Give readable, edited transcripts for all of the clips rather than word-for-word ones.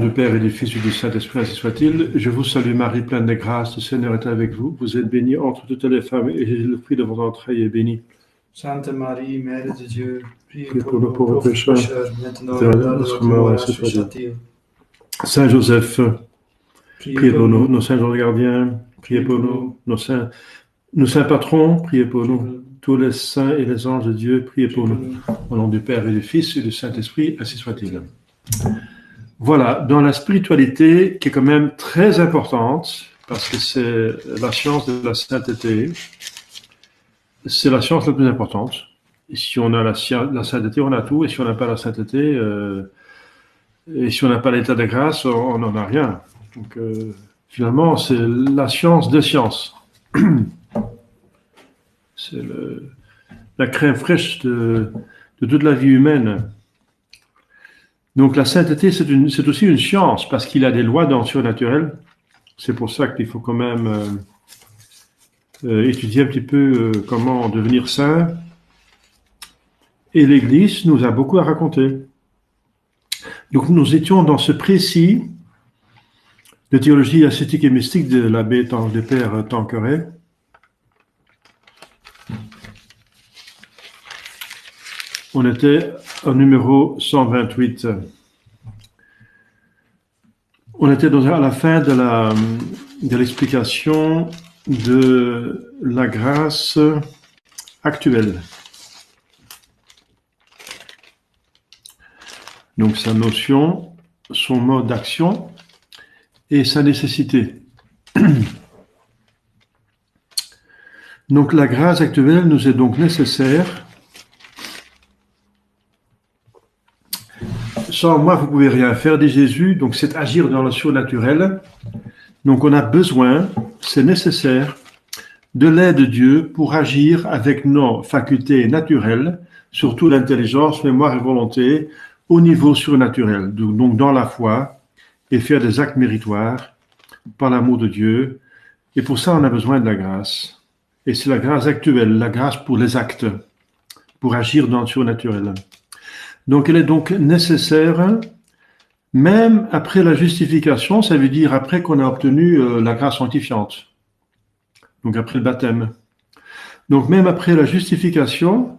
du Père et du Fils et du Saint-Esprit, ainsi soit-il. Je vous salue Marie, pleine de grâce, le Seigneur est avec vous. Vous êtes bénie entre toutes les femmes, et le fruit de vos entrailles est béni. Sainte Marie, Mère de Dieu, priez Priez pour nous pauvres pécheurs, maintenant et à l'heure de notre mort, ainsi soit-il. Saint Joseph, priez pour nous. Nos saints anges gardiens, priez pour nous. Nos saints patrons, priez pour nous. Tous les saints et les anges de Dieu, priez pour nous. Au nom du Père et du Fils et du Saint-Esprit, ainsi soit-il. Voilà, dans la spiritualité, qui est quand même très importante, parce que c'est la science de la sainteté, c'est la science la plus importante. Et si on a la sainteté, on a tout, et si on n'a pas la sainteté, et si on n'a pas l'état de grâce, on n'en a rien. Donc, finalement, c'est la science des sciences. C'est la crème fraîche de toute la vie humaine. Donc la sainteté, c'est aussi une science, parce qu'il y a des lois dans le surnaturel. C'est pour ça qu'il faut quand même étudier un petit peu comment devenir saint. Et l'Église nous a beaucoup à raconter. Donc nous étions dans ce précis de théologie ascétique et mystique de l'abbé de Père Tanqueray. On était au numéro 128. On était à la fin de l'explication de la grâce actuelle. Donc sa notion, son mode d'action et sa nécessité. Donc la grâce actuelle nous est donc nécessaire. Sans moi, vous ne pouvez rien faire, dit Jésus, donc c'est agir dans le surnaturel. Donc on a besoin, c'est nécessaire, de l'aide de Dieu pour agir avec nos facultés naturelles, surtout l'intelligence, mémoire et volonté, au niveau surnaturel, donc dans la foi, et faire des actes méritoires par l'amour de Dieu. Et pour ça, on a besoin de la grâce. Et c'est la grâce actuelle, la grâce pour les actes, pour agir dans le surnaturel. Donc, elle est donc nécessaire, même après la justification, ça veut dire après qu'on a obtenu la grâce sanctifiante. Donc, après le baptême. Donc, même après la justification,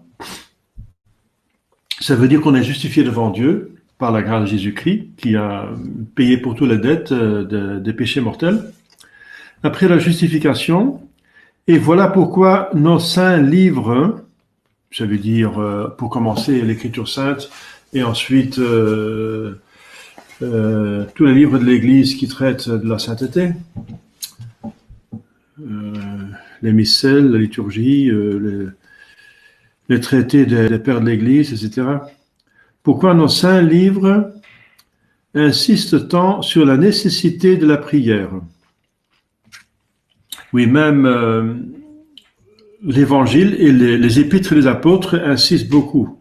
ça veut dire qu'on est justifié devant Dieu par la grâce de Jésus-Christ, qui a payé pour toutes les dettes des péchés mortels. Après la justification, et voilà pourquoi nos saints livres, ça veut dire, pour commencer, l'Écriture sainte, et ensuite tous les livres de l'Église qui traitent de la sainteté, les missels, la liturgie, les traités des pères de l'Église, etc. Pourquoi nos saints livres insistent tant sur la nécessité de la prière? Oui, même l'Évangile et les épîtres des apôtres insistent beaucoup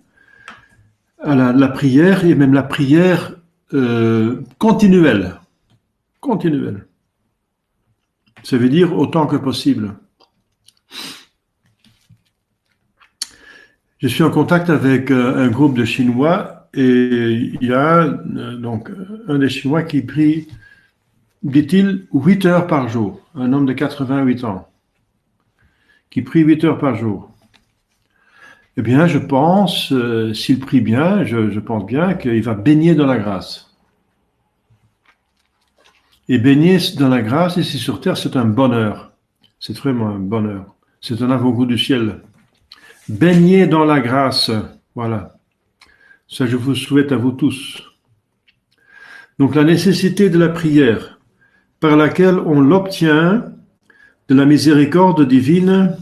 à la prière, et même la prière continuelle. Continuelle. Ça veut dire autant que possible. Je suis en contact avec un groupe de Chinois, et il y a donc un des Chinois qui prie, dit-il, 8 heures par jour, un homme de 88 ans, qui prie 8 heures par jour. Eh bien, je pense, s'il prie bien, je pense bien qu'il va baigner dans la grâce. Et baigner dans la grâce, ici sur terre, c'est un bonheur. C'est vraiment un bonheur. C'est un avant-goût du ciel. Baigner dans la grâce, voilà. Ça, je vous souhaite à vous tous. Donc, la nécessité de la prière, par laquelle on l'obtient de la miséricorde divine,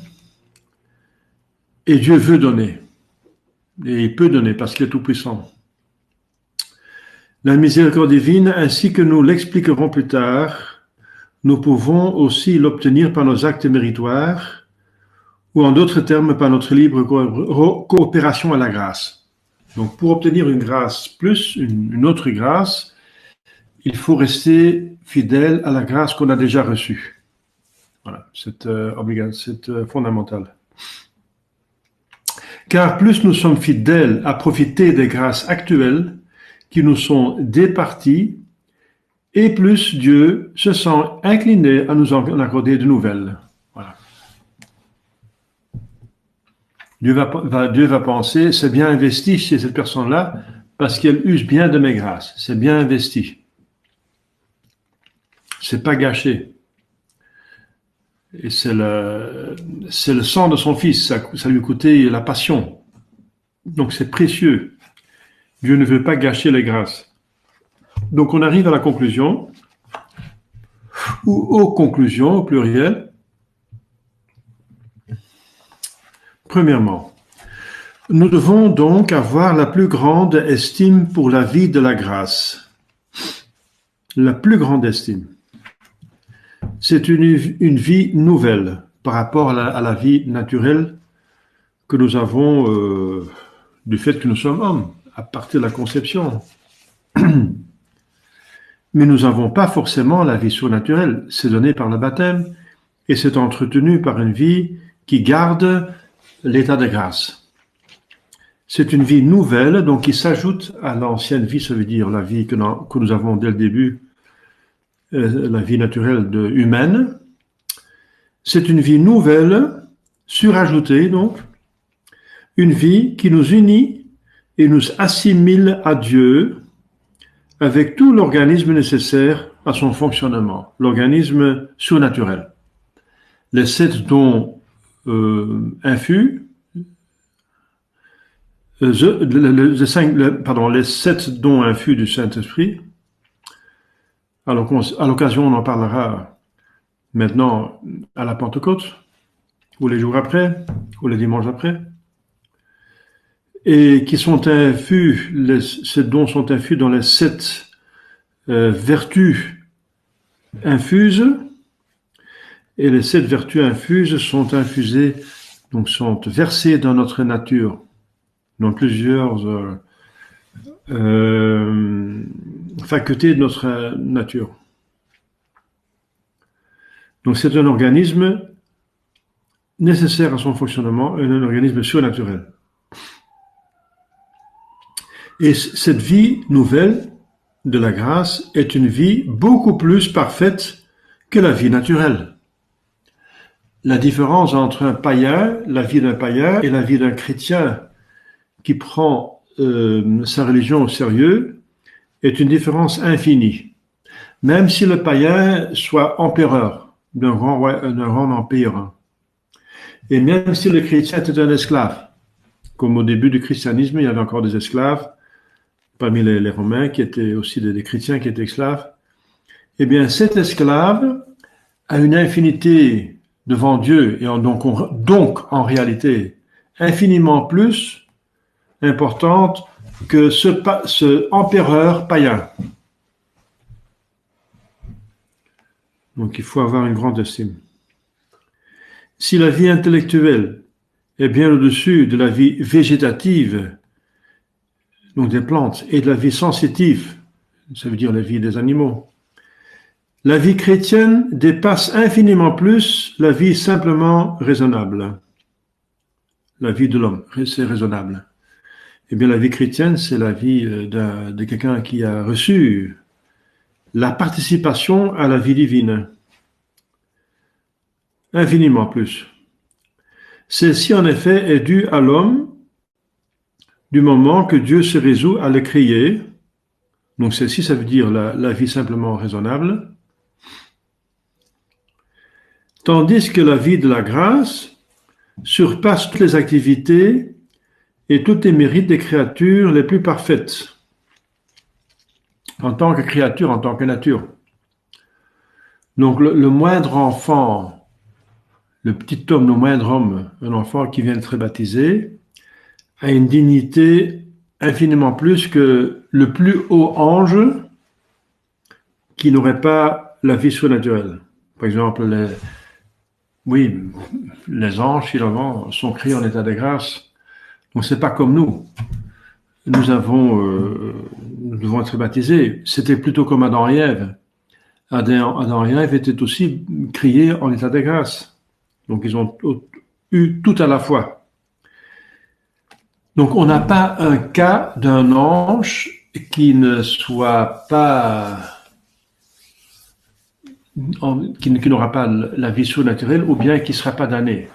et Dieu veut donner. Et il peut donner parce qu'il est tout-puissant. La miséricorde divine, ainsi que nous l'expliquerons plus tard, nous pouvons aussi l'obtenir par nos actes méritoires, ou en d'autres termes, par notre libre coopération à la grâce. Donc, pour obtenir une grâce plus une autre grâce, il faut rester fidèle à la grâce qu'on a déjà reçue. Voilà, c'est fondamental. Car plus nous sommes fidèles à profiter des grâces actuelles qui nous sont départies, et plus Dieu se sent incliné à nous en accorder de nouvelles. Voilà. Dieu va penser, c'est bien investi chez cette personne-là, parce qu'elle use bien de mes grâces. C'est bien investi. C'est pas gâché. Et c'est le sang de son fils. Ça lui a coûté la passion. Donc c'est précieux. Dieu ne veut pas gâcher les grâces. Donc on arrive à la conclusion, ou aux conclusions, au pluriel. Premièrement, nous devons donc avoir la plus grande estime pour la vie de la grâce. La plus grande estime. C'est une vie nouvelle par rapport à la vie naturelle que nous avons du fait que nous sommes hommes, à partir de la conception. Mais nous n'avons pas forcément la vie surnaturelle. C'est donné par le baptême et c'est entretenu par une vie qui garde l'état de grâce. C'est une vie nouvelle, donc qui s'ajoute à l'ancienne vie, ça veut dire la vie que nous avons dès le début, la vie naturelle humaine. C'est une vie nouvelle, surajoutée donc, une vie qui nous unit et nous assimile à Dieu avec tout l'organisme nécessaire à son fonctionnement, l'organisme surnaturel. Les 7 dons infus, les 7 dons infus du Saint-Esprit. À l'occasion, on en parlera maintenant à la Pentecôte, ou les jours après, ou les dimanches après, et qui sont infus, ces dons sont infus dans les 7 vertus infuses, et les 7 vertus infuses sont infusées, donc sont versées dans notre nature, dans plusieurs facultés de notre nature. Donc c'est un organisme nécessaire à son fonctionnement, un organisme surnaturel. Et cette vie nouvelle de la grâce est une vie beaucoup plus parfaite que la vie naturelle. La différence entre un païen, la vie d'un païen, et la vie d'un chrétien qui prend sa religion au sérieux est une différence infinie. Même si le païen soit empereur d'un grand empire, et même si le chrétien était un esclave, comme au début du christianisme, il y avait encore des esclaves, parmi les Romains, qui étaient aussi des chrétiens qui étaient esclaves, eh bien cet esclave a une infinité devant Dieu, et donc en réalité infiniment plus importante que ce empereur païen. Donc il faut avoir une grande estime. Si la vie intellectuelle est bien au-dessus de la vie végétative, donc des plantes, et de la vie sensitive, ça veut dire la vie des animaux, la vie chrétienne dépasse infiniment plus la vie simplement raisonnable. La vie de l'homme, c'est raisonnable. Eh bien, la vie chrétienne, c'est la vie de quelqu'un qui a reçu la participation à la vie divine. Infiniment plus. Celle-ci, en effet, est due à l'homme du moment que Dieu se résout à le créer. Donc, celle-ci, ça veut dire la vie simplement raisonnable. Tandis que la vie de la grâce surpasse toutes les activités et tous les mérites des créatures les plus parfaites, en tant que créature, en tant que nature. Donc le moindre enfant, le petit homme, le moindre homme, un enfant qui vient d'être baptisé, a une dignité infiniment plus que le plus haut ange qui n'aurait pas la vie surnaturelle. Par exemple, les anges, finalement, sont créés en état de grâce. Donc, c'est pas comme nous. Nous devons être baptisés. C'était plutôt comme Adam et Ève. Adam et Ève étaient aussi créés en état de grâce. Donc, ils ont eu tout à la fois. Donc, on n'a pas un cas d'un ange qui ne soit pas qui n'aura pas la vie surnaturelle, ou bien qui ne sera pas damné.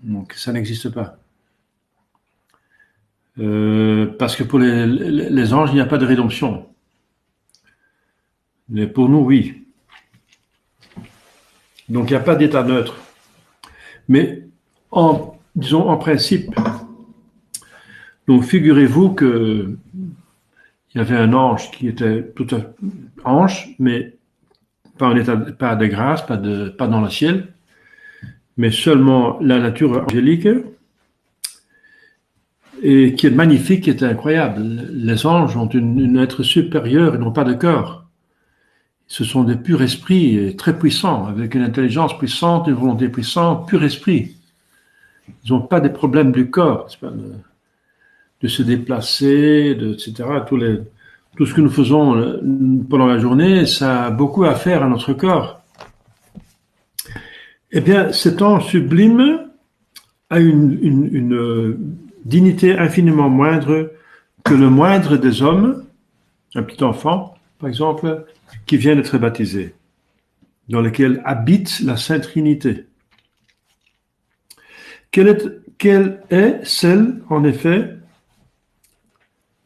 Donc ça n'existe pas. Parce que pour les anges, il n'y a pas de rédemption. Mais pour nous, oui. Donc il n'y a pas d'état neutre. Mais disons en principe, donc figurez-vous que il y avait un ange qui était tout à ange, mais pas en état, pas de grâce, pas dans le ciel, mais seulement la nature angélique, et qui est magnifique, qui est incroyable. Les anges ont un être supérieur, ils n'ont pas de corps. Ce sont des purs esprits, très puissants, avec une intelligence puissante, une volonté puissante, pur esprit. Ils n'ont pas des problèmes du corps, de se déplacer, etc. Tout ce que nous faisons pendant la journée, ça a beaucoup à faire à notre corps. Eh bien, cet ange sublime a une dignité infiniment moindre que le moindre des hommes, un petit enfant, par exemple, qui vient d'être baptisé, dans lequel habite la Sainte Trinité. Quelle est celle, en effet,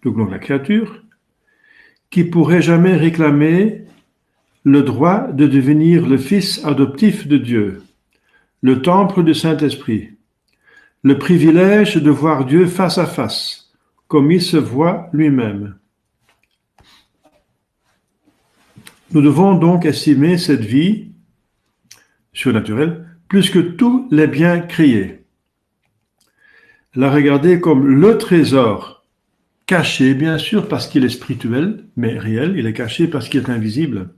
donc la créature, qui pourrait jamais réclamer le droit de devenir le fils adoptif de Dieu, le temple du Saint-Esprit, le privilège de voir Dieu face à face, comme il se voit lui-même. Nous devons donc estimer cette vie surnaturelle plus que tous les biens créés. La regarder comme le trésor, caché bien sûr parce qu'il est spirituel, mais réel, il est caché parce qu'il est invisible.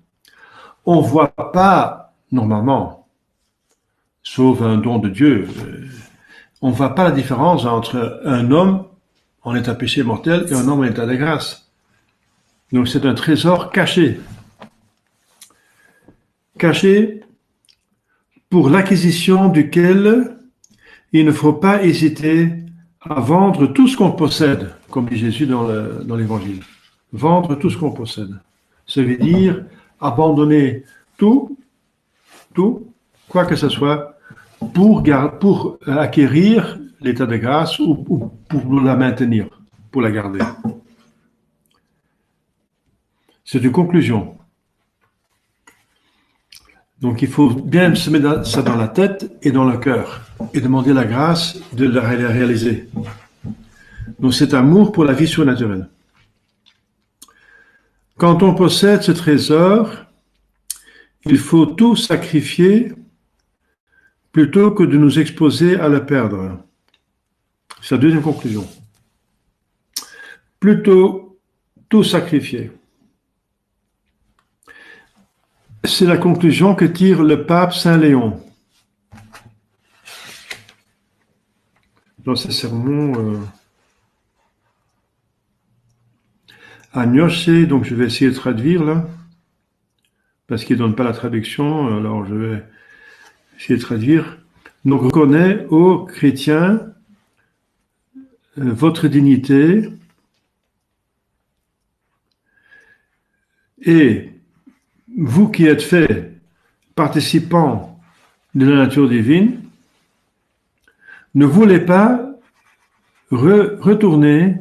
On ne voit pas normalement, sauf un don de Dieu, on ne voit pas la différence entre un homme en état péché mortel et un homme en état de grâce. Donc c'est un trésor caché. Caché pour l'acquisition duquel il ne faut pas hésiter à vendre tout ce qu'on possède, comme dit Jésus dans l'Évangile. Vendre tout ce qu'on possède. Ça veut dire abandonner tout, quoi que ce soit, pour acquérir l'état de grâce ou pour la maintenir, pour la garder. C'est une conclusion. Donc il faut bien se mettre ça dans la tête et dans le cœur et demander la grâce de la réaliser. Donc cet amour pour la vie surnaturelle. Quand on possède ce trésor, il faut tout sacrifier plutôt que de nous exposer à le perdre. C'est la deuxième conclusion. Plutôt tout sacrifier. C'est la conclusion que tire le pape Saint Léon dans ses sermons à Gnoche. Donc je vais essayer de traduire là, parce qu'il ne donne pas la traduction, alors je vais essayer de traduire. Donc reconnaît aux chrétiens votre dignité et vous qui êtes faits participants de la nature divine, ne voulez pas retourner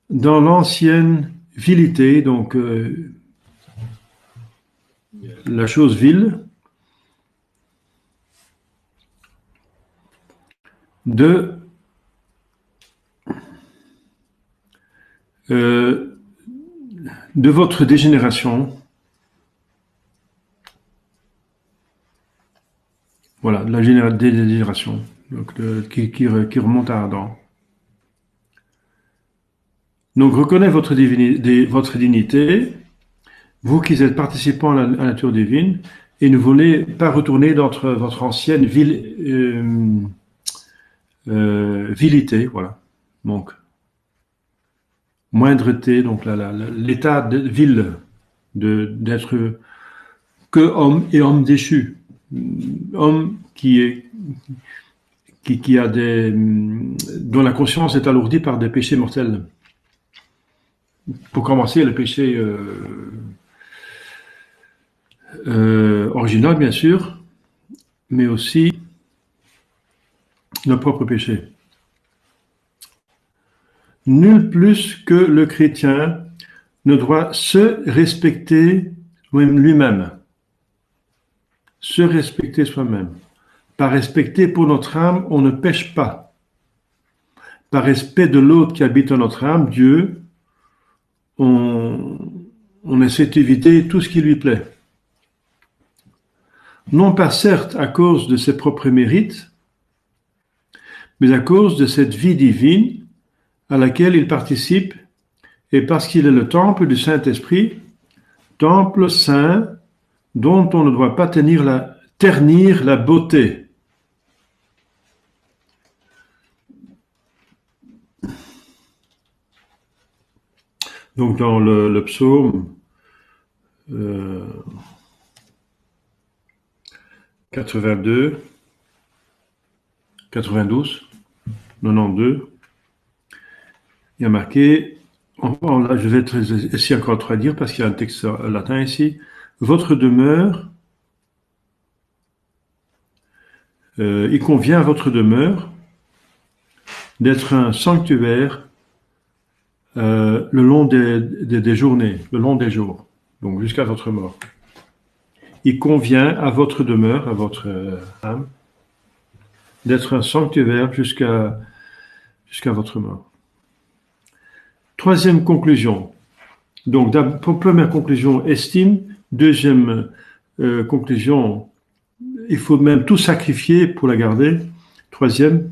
dans l'ancienne vilité, donc la chose vile, de votre dégénération. Voilà, de la dégénération qui remonte à Adam. Donc, reconnaissez votre dignité, vous qui êtes participants à la nature divine, et ne voulez pas retourner dans votre ancienne vilité, voilà. Donc, moindreté, donc l'état de vil, d'être que homme et homme déchu. Homme qui a dont la conscience est alourdie par des péchés mortels. Pour commencer, le péché original bien sûr, mais aussi nos propres péchés. Nul plus que le chrétien ne doit se respecter lui-même. Se respecter soi-même. Par respecter pour notre âme, on ne pêche pas. Par respect de l'autre qui habite en notre âme, Dieu, on essaie d'éviter tout ce qui lui plaît. Non pas certes à cause de ses propres mérites, mais à cause de cette vie divine à laquelle il participe et parce qu'il est le temple du Saint-Esprit, temple saint dont on ne doit pas ternir la beauté. Donc dans le psaume 92, 92, 92, il y a marqué, là je vais essayer encore de traduire parce qu'il y a un texte latin ici, votre demeure, il convient à votre demeure d'être un sanctuaire le long des journées, le long des jours, donc jusqu'à votre mort. Il convient à votre demeure, à votre âme, d'être un sanctuaire jusqu'à votre mort. Troisième conclusion. Donc, première conclusion, estime. Deuxième conclusion, il faut même tout sacrifier pour la garder. Troisième,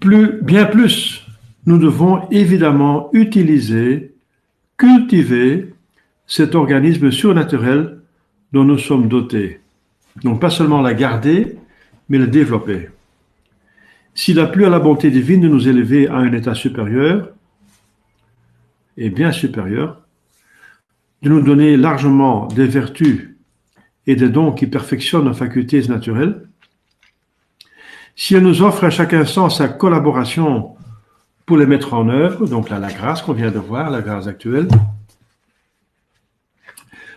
bien plus, nous devons évidemment cultiver cet organisme surnaturel dont nous sommes dotés. Donc, pas seulement la garder, mais le développer. S'il a plu à la bonté divine de nous élever à un état supérieur, et bien supérieur, de nous donner largement des vertus et des dons qui perfectionnent nos facultés naturelles, si elle nous offre à chaque instant sa collaboration pour les mettre en œuvre, donc là, la grâce qu'on vient de voir, la grâce actuelle,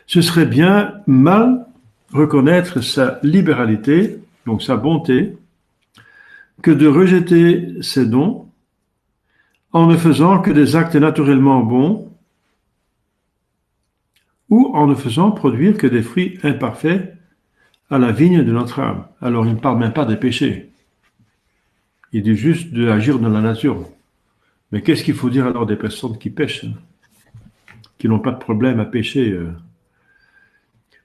ce serait bien mal reconnaître sa libéralité, donc sa bonté, que de rejeter ses dons en ne faisant que des actes naturellement bons ou en ne faisant produire que des fruits imparfaits à la vigne de notre âme. Alors, il ne parle même pas des péchés. Il dit juste d'agir dans la nature. Mais qu'est-ce qu'il faut dire alors des personnes qui pêchent, qui n'ont pas de problème à pécher?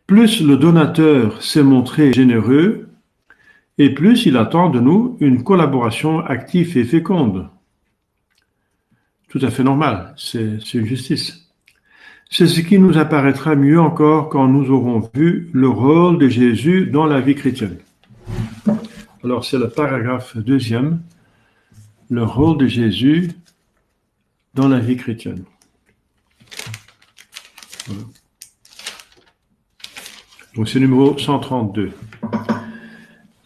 Plus le donateur s'est montré généreux, et plus il attend de nous une collaboration active et féconde. Tout à fait normal, c'est une justice. C'est ce qui nous apparaîtra mieux encore quand nous aurons vu le rôle de Jésus dans la vie chrétienne. Alors c'est le paragraphe 2e, le rôle de Jésus dans la vie chrétienne. Voilà. Donc c'est numéro 132.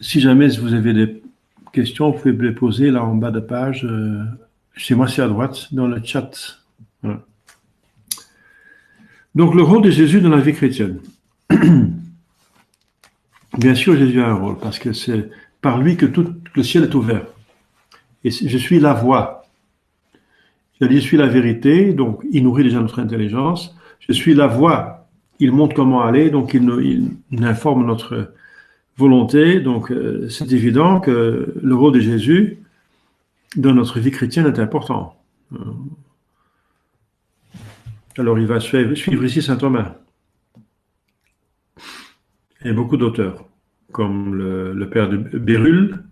Si jamais vous avez des questions, vous pouvez les poser là en bas de page. Chez moi, c'est à droite, dans le chat. Voilà. Donc, le rôle de Jésus dans la vie chrétienne. Bien sûr, Jésus a un rôle, parce que c'est par lui que tout le ciel est ouvert. Et je suis la voie. Il a dit, je suis la vérité, donc il nourrit déjà notre intelligence. Je suis la voie. Il montre comment aller, donc il informe notre volonté. Donc, c'est évident que le rôle de Jésus dans notre vie chrétienne est important. Alors, il va suivre ici saint Thomas. Et beaucoup d'auteurs, comme le père de Bérulle,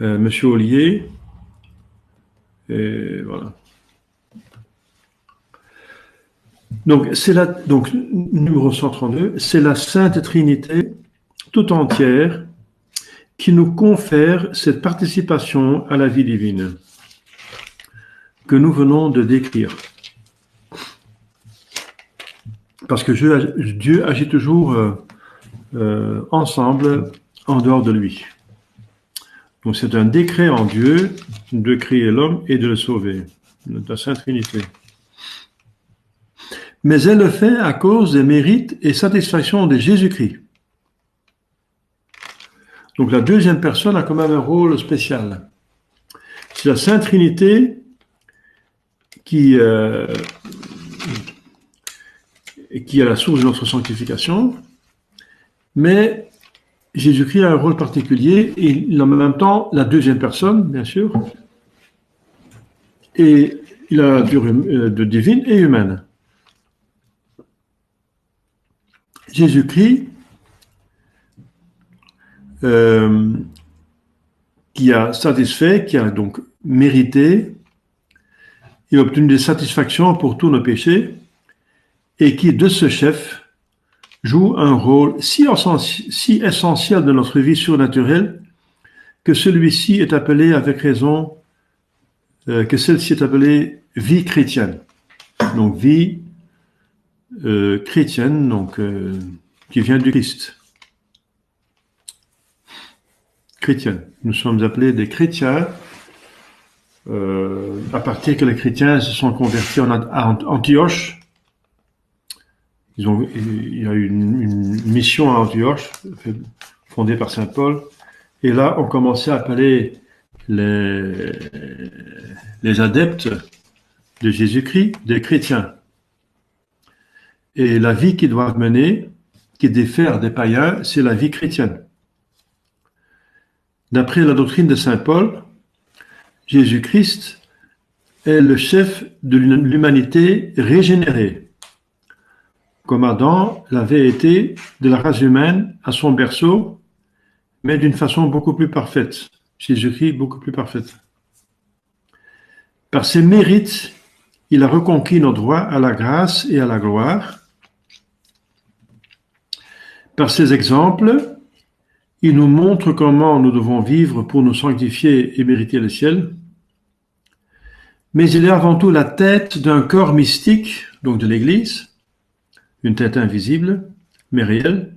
Monsieur Ollier, et voilà. Donc, numéro 132, c'est la Sainte Trinité tout entière qui nous confère cette participation à la vie divine que nous venons de décrire. Parce que Dieu agit toujours ensemble en dehors de lui. Donc c'est un décret en Dieu de créer l'homme et de le sauver, la Sainte Trinité. mais elle le fait à cause des mérites et satisfactions de Jésus-Christ. Donc la deuxième personne a quand même un rôle spécial. C'est la Sainte Trinité qui est la source de notre sanctification, mais Jésus-Christ a un rôle particulier, et il est en même temps la deuxième personne, bien sûr, et il a la nature de divine et humaine. Jésus-Christ, qui a satisfait, qui a donc mérité et obtenu des satisfactions pour tous nos péchés, et qui, de ce chef, joue un rôle si essentiel de notre vie surnaturelle que celui-ci est appelé avec raison, que celle-ci est appelée vie chrétienne. Donc vie chrétienne, donc qui vient du Christ. Chrétienne. Nous sommes appelés des chrétiens à partir que les chrétiens se sont convertis à Antioche. Il y a eu une mission à Antioche, fondée par saint Paul, et là, on commençait à appeler les adeptes de Jésus-Christ des chrétiens. Et la vie qu'ils doivent mener, qui diffère des païens, c'est la vie chrétienne. D'après la doctrine de saint Paul, Jésus-Christ est le chef de l'humanité régénérée, comme Adam l'avait été de la race humaine à son berceau, mais d'une façon beaucoup plus parfaite. Jésus-Christ beaucoup plus parfaite. Par ses mérites, il a reconquis nos droits à la grâce et à la gloire. Par ses exemples, il nous montre comment nous devons vivre pour nous sanctifier et mériter le ciel. Mais il est avant tout la tête d'un corps mystique, donc de l'Église, une tête invisible, mais réelle,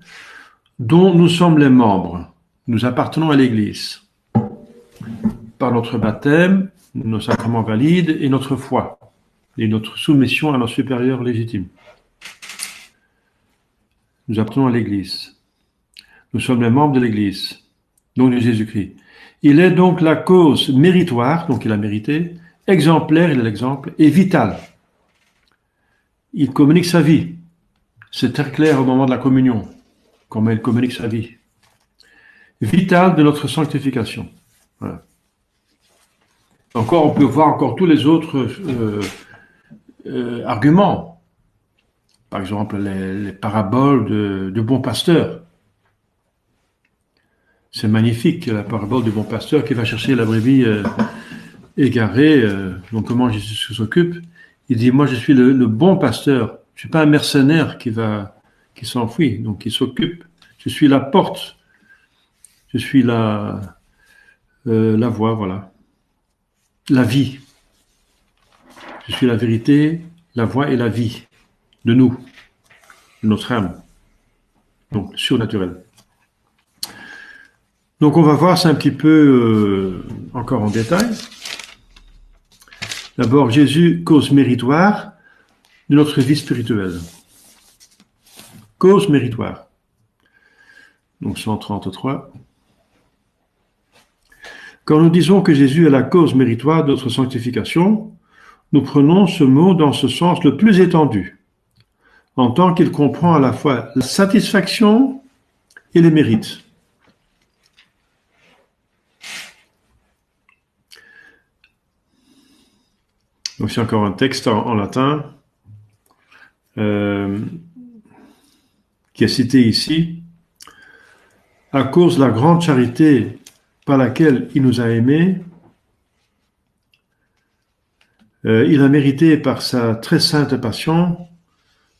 dont nous sommes les membres. Nous appartenons à l'Église par notre baptême, nos sacrements valides et notre foi, et notre soumission à nos supérieurs légitimes. Nous appartenons à l'Église. Nous sommes les membres de l'Église, donc de Jésus-Christ. Il est donc la cause méritoire, donc il a mérité, exemplaire, il est l'exemple, et vital. Il communique sa vie. C'est très clair au moment de la communion, comment il communique sa vie. Vital de notre sanctification. Voilà. Encore, on peut voir encore tous les autres arguments. Par exemple, les paraboles du bon pasteur. C'est magnifique, la parabole du bon pasteur qui va chercher la brebis égarée. Donc, comment Jésus s'occupe? Il dit, moi, je suis le bon pasteur. Je suis pas un mercenaire qui s'enfuit, donc qui s'occupe. Je suis la porte. Je suis la voie, voilà. La vie. Je suis la vérité, la voie et la vie de nous, de notre âme. Donc, surnaturel. Donc, on va voir ça un petit peu encore en détail. D'abord, Jésus, cause méritoire de notre vie spirituelle. Cause méritoire. Donc, 133. Quand nous disons que Jésus est la cause méritoire de notre sanctification, nous prenons ce mot dans ce sens le plus étendu, en tant qu'il comprend à la fois la satisfaction et les mérites. Donc c'est encore un texte en latin qui est cité ici. À cause de la grande charité par laquelle il nous a aimés, il a mérité par sa très sainte passion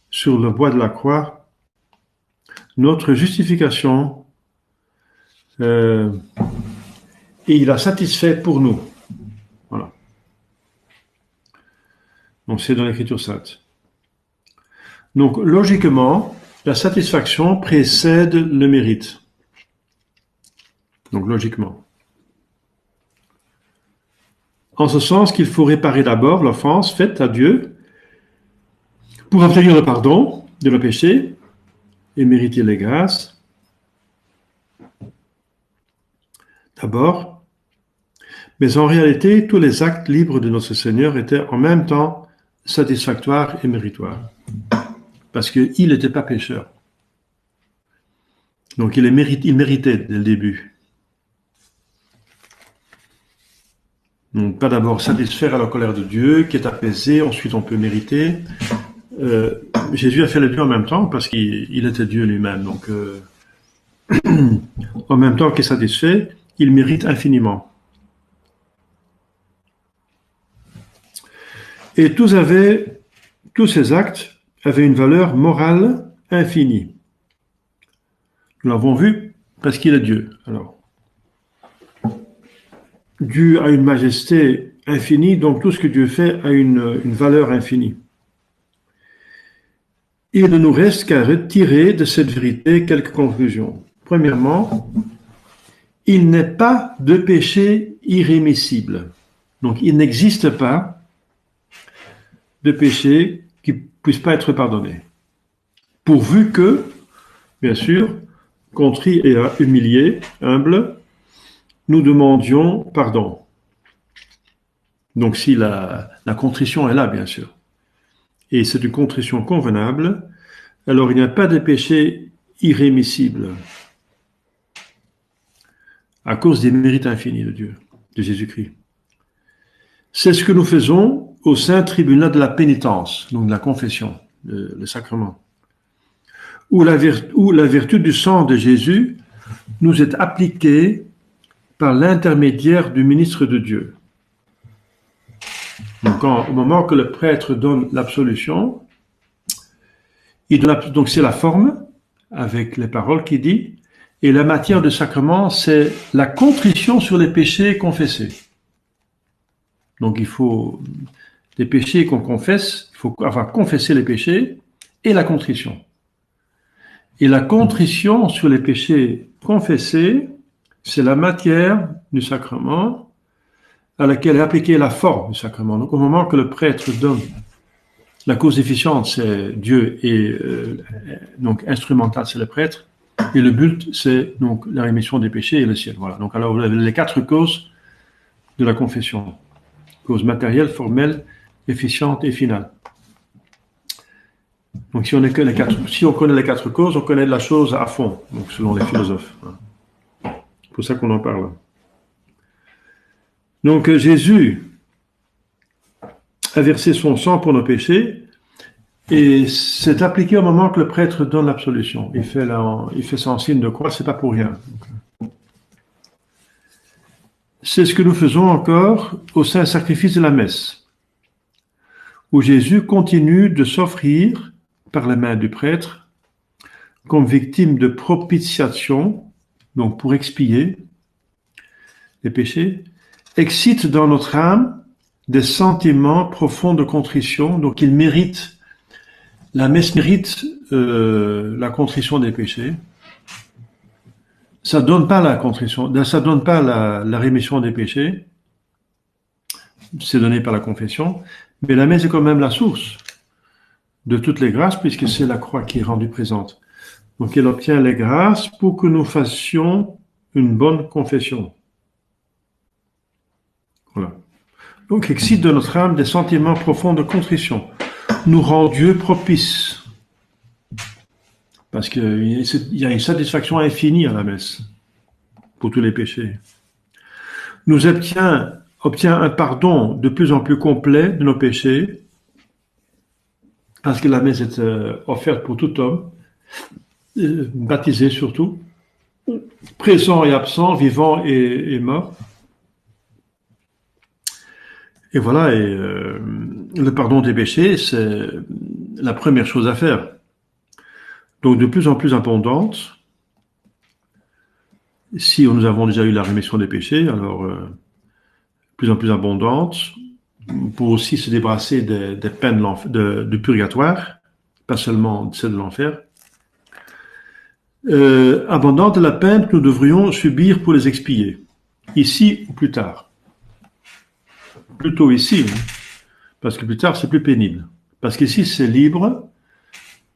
sur le bois de la croix notre justification et il a satisfait pour nous. Voilà. Donc c'est dans l'Écriture sainte. Donc logiquement, la satisfaction précède le mérite. Donc logiquement. En ce sens qu'il faut réparer d'abord l'offense faite à Dieu pour obtenir le pardon de nos péchés et mériter les grâces. D'abord, mais en réalité, tous les actes libres de notre Seigneur étaient en même temps satisfactoires et méritoires, parce qu'il n'était pas pécheur. Donc il méritait dès le début. Donc pas d'abord satisfaire à la colère de Dieu, qui est apaisée, ensuite on peut mériter. Jésus a fait les deux en même temps, parce qu'il était Dieu lui-même. Donc en même temps qu'il est satisfait, il mérite infiniment. Et tous ces actes avaient une valeur morale infinie. Nous l'avons vu parce qu'il est Dieu. Alors, Dieu a une majesté infinie, donc tout ce que Dieu fait a une valeur infinie. Il ne nous reste qu'à retirer de cette vérité quelques conclusions. Premièrement, il n'est pas de péché irrémissible. Donc, il n'existe pas de péché qui ne puisse pas être pardonné. Pourvu que, bien sûr, contrit et humilié, humble, nous demandions pardon. Donc si la contrition est là, bien sûr, et c'est une contrition convenable, alors il n'y a pas de péché irrémissible à cause des mérites infinis de Dieu, de Jésus-Christ. C'est ce que nous faisons au saint tribunal de la pénitence, donc de la confession, le sacrement, où la vertu du sang de Jésus nous est appliquée par l'intermédiaire du ministre de Dieu. Donc, au moment que le prêtre donne l'absolution, donc c'est la forme, avec les paroles qu'il dit, et la matière du sacrement, c'est la contrition sur les péchés confessés. Donc il faut des péchés qu'on confesse, il faut avoir confessé les péchés et la contrition. Et la contrition sur les péchés confessés, c'est la matière du sacrement à laquelle est appliquée la forme du sacrement. Donc au moment que le prêtre donne la cause efficiente, c'est Dieu, et donc instrumental, c'est le prêtre, et le but, c'est donc la rémission des péchés et le ciel. Voilà. Donc alors vous avez les 4 causes de la confession. Cause matérielle, formelle, efficiente et finale. Donc si on connaît les 4 causes, on connaît la chose à fond, donc selon les philosophes. C'est pour ça qu'on en parle. Donc Jésus a versé son sang pour nos péchés, et c'est appliqué au moment que le prêtre donne l'absolution. Il fait ça en signe de croix, c'est pas pour rien. C'est ce que nous faisons encore au saint sacrifice de la messe, où Jésus continue de s'offrir par les mains du prêtre comme victime de propitiation, donc pour expier les péchés, excite dans notre âme des sentiments profonds de contrition. Donc la messe mérite la contrition des péchés. Ça donne pas la contrition, ça donne pas la rémission des péchés. C'est donné par la confession, mais la messe est quand même la source de toutes les grâces, puisque c'est la croix qui est rendue présente. Donc elle obtient les grâces pour que nous fassions une bonne confession. Voilà. Donc excite de notre âme des sentiments profonds de contrition, nous rend Dieu propice. Parce qu'il y a une satisfaction infinie à la messe, pour tous les péchés. Nous obtient un pardon de plus en plus complet de nos péchés, parce que la messe est offerte pour tout homme, baptisé surtout, présent et absent, vivant et mort. Et voilà, le pardon des péchés, c'est la première chose à faire. Donc de plus en plus abondante, si nous avons déjà eu la rémission des péchés, alors plus en plus abondante, pour aussi se débarrasser des peines du purgatoire, pas seulement celles de l'enfer, abondante de la peine que nous devrions subir pour les expier, ici ou plus tard. Plutôt ici, parce que plus tard c'est plus pénible, Parce qu'ici, c'est libre,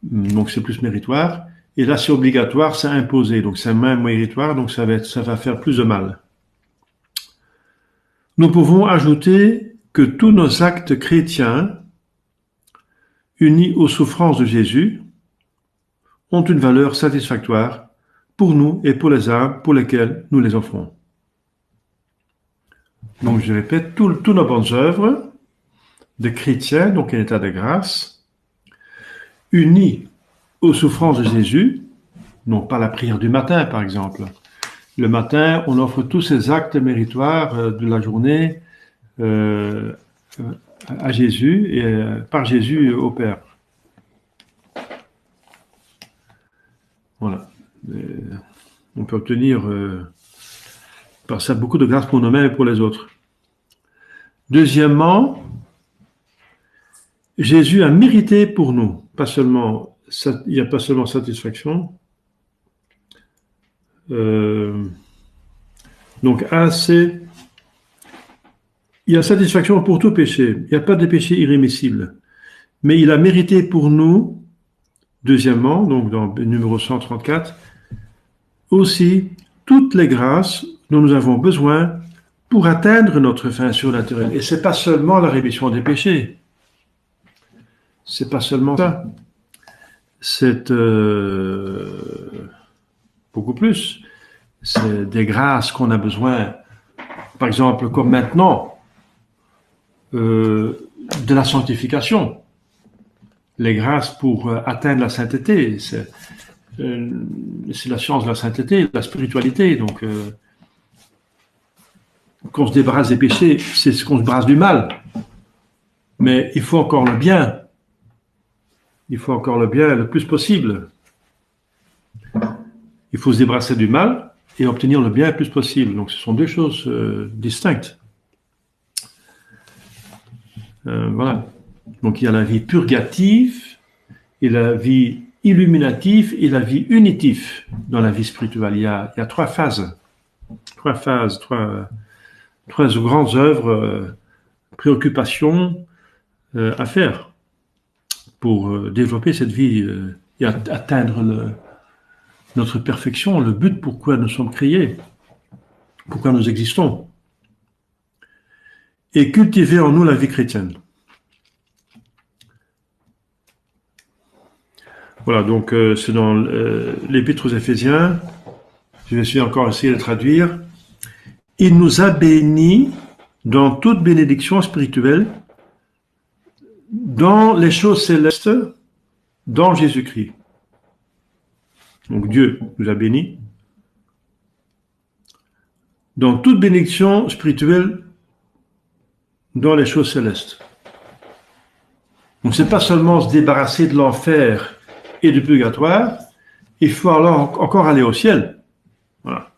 donc c'est plus méritoire. Et là, c'est obligatoire, c'est imposé. Donc, c'est moins méritoire, donc ça va faire plus de mal. Nous pouvons ajouter que tous nos actes chrétiens, unis aux souffrances de Jésus, ont une valeur satisfactoire pour nous et pour les âmes pour lesquelles nous les offrons. Donc, je répète, toutes nos bonnes œuvres de chrétiens, donc un état de grâce, unis aux souffrances de Jésus, non pas la prière du matin, par exemple. Le matin, on offre tous ces actes méritoires de la journée à Jésus et par Jésus au Père. Voilà. On peut obtenir par ça beaucoup de grâce pour nous-mêmes et pour les autres. Deuxièmement, Jésus a mérité pour nous, il n'y a pas seulement satisfaction. Donc il y a satisfaction pour tout péché. Il n'y a pas de péché irrémissible. Mais il a mérité pour nous, deuxièmement, donc dans le numéro 134, aussi toutes les grâces dont nous avons besoin pour atteindre notre fin surnaturelle. Et ce n'est pas seulement la rémission des péchés. C'est pas seulement ça. C'est beaucoup plus. C'est des grâces qu'on a besoin, par exemple, comme maintenant, de la sanctification. Les grâces pour atteindre la sainteté. C'est la science de la sainteté, la spiritualité. Donc, qu'on se débarrasse des péchés, c'est ce qu'on se débarrasse du mal. Mais il faut encore le bien. Il faut encore le bien le plus possible. Il faut se débarrasser du mal et obtenir le bien le plus possible. Donc, ce sont deux choses distinctes. Voilà. Donc, il y a la vie purgative et la vie illuminative et la vie unitive dans la vie spirituelle. Il y a trois phases. Trois grandes œuvres, préoccupations à faire pour développer cette vie et atteindre notre perfection, le but pourquoi nous sommes créés, pourquoi nous existons, et cultiver en nous la vie chrétienne. Voilà, donc c'est dans l'Épître aux Éphésiens, je vais encore essayer de traduire. Il nous a bénis dans toute bénédiction spirituelle, dans les choses célestes, dans Jésus-Christ. Donc Dieu nous a bénis dans toute bénédiction spirituelle dans les choses célestes. Donc c'est pas seulement se débarrasser de l'enfer et du purgatoire, il faut alors encore aller au ciel. Voilà.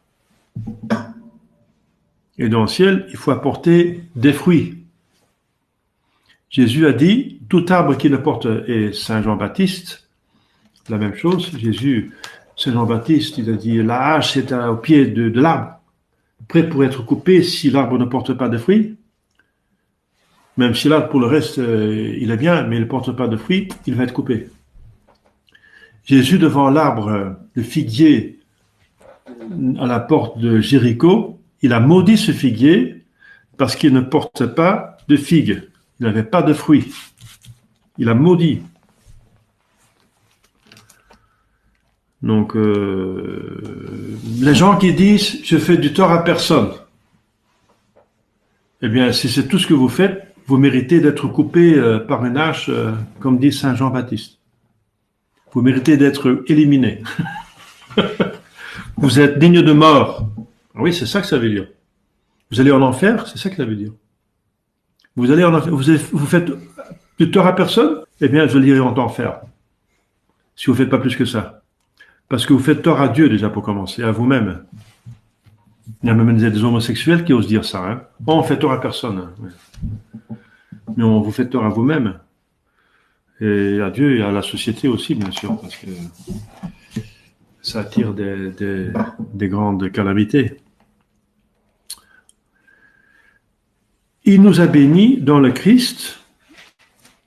Et dans le ciel, il faut apporter des fruits. Jésus a dit, tout arbre qui ne porte, et Saint Jean-Baptiste, la même chose, Saint Jean-Baptiste, il a dit, la hache est au pied de l'arbre, prêt pour être coupé si l'arbre ne porte pas de fruits. Même si l'arbre, pour le reste, il est bien, mais il ne porte pas de fruits, il va être coupé. Jésus, devant l'arbre, le figuier, à la porte de Jéricho, il a maudit ce figuier parce qu'il ne porte pas de figues. Il n'avait pas de fruits. Il a maudit. Donc, les gens qui disent « je fais du tort à personne », eh bien, si c'est tout ce que vous faites, vous méritez d'être coupé par une hache, comme dit Saint Jean-Baptiste. Vous méritez d'être éliminé. Vous êtes digne de mort. Oui, c'est ça que ça veut dire. Vous allez en enfer, c'est ça que ça veut dire. Vous allez en enfer, vous faites du tort à personne, eh bien, je l'irai en enfer. Si vous ne faites pas plus que ça. Parce que vous faites tort à Dieu déjà pour commencer, à vous-même. Il y a même des homosexuels qui osent dire ça. Hein. Oh, on fait tort à personne. Mais on vous fait tort à vous-même. Et à Dieu et à la société aussi, bien sûr, parce que ça attire des grandes calamités. Il nous a bénis dans le Christ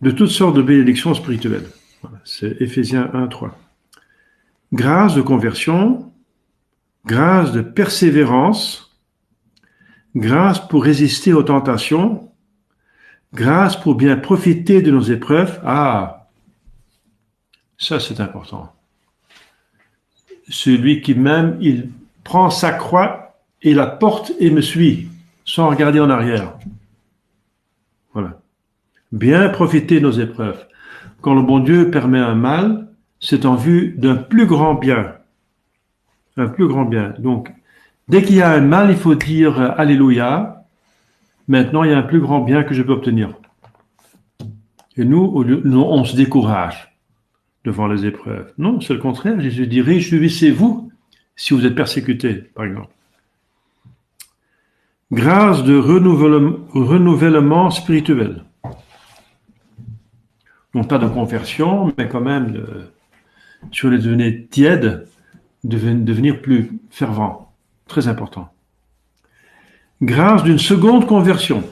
de toutes sortes de bénédictions spirituelles. Voilà, c'est Éphésiens 1, 3. Grâce de conversion, grâce de persévérance, grâce pour résister aux tentations, grâce pour bien profiter de nos épreuves. Ah, ça c'est important. Celui qui même, il prend sa croix et la porte et me suit, sans regarder en arrière. Voilà. Bien profiter de nos épreuves. Quand le bon Dieu permet un mal, c'est en vue d'un plus grand bien. Un plus grand bien. Donc, dès qu'il y a un mal, il faut dire Alléluia. Maintenant, il y a un plus grand bien que je peux obtenir. Et nous, on se décourage devant les épreuves. Non, c'est le contraire. Jésus dit, réjouissez-vous si vous êtes persécuté, par exemple. Grâce de renouvellement spirituel. Non pas de conversion, mais quand même, sur les devenir tièdes, devenir plus fervent. Très important. Grâce d'une seconde conversion.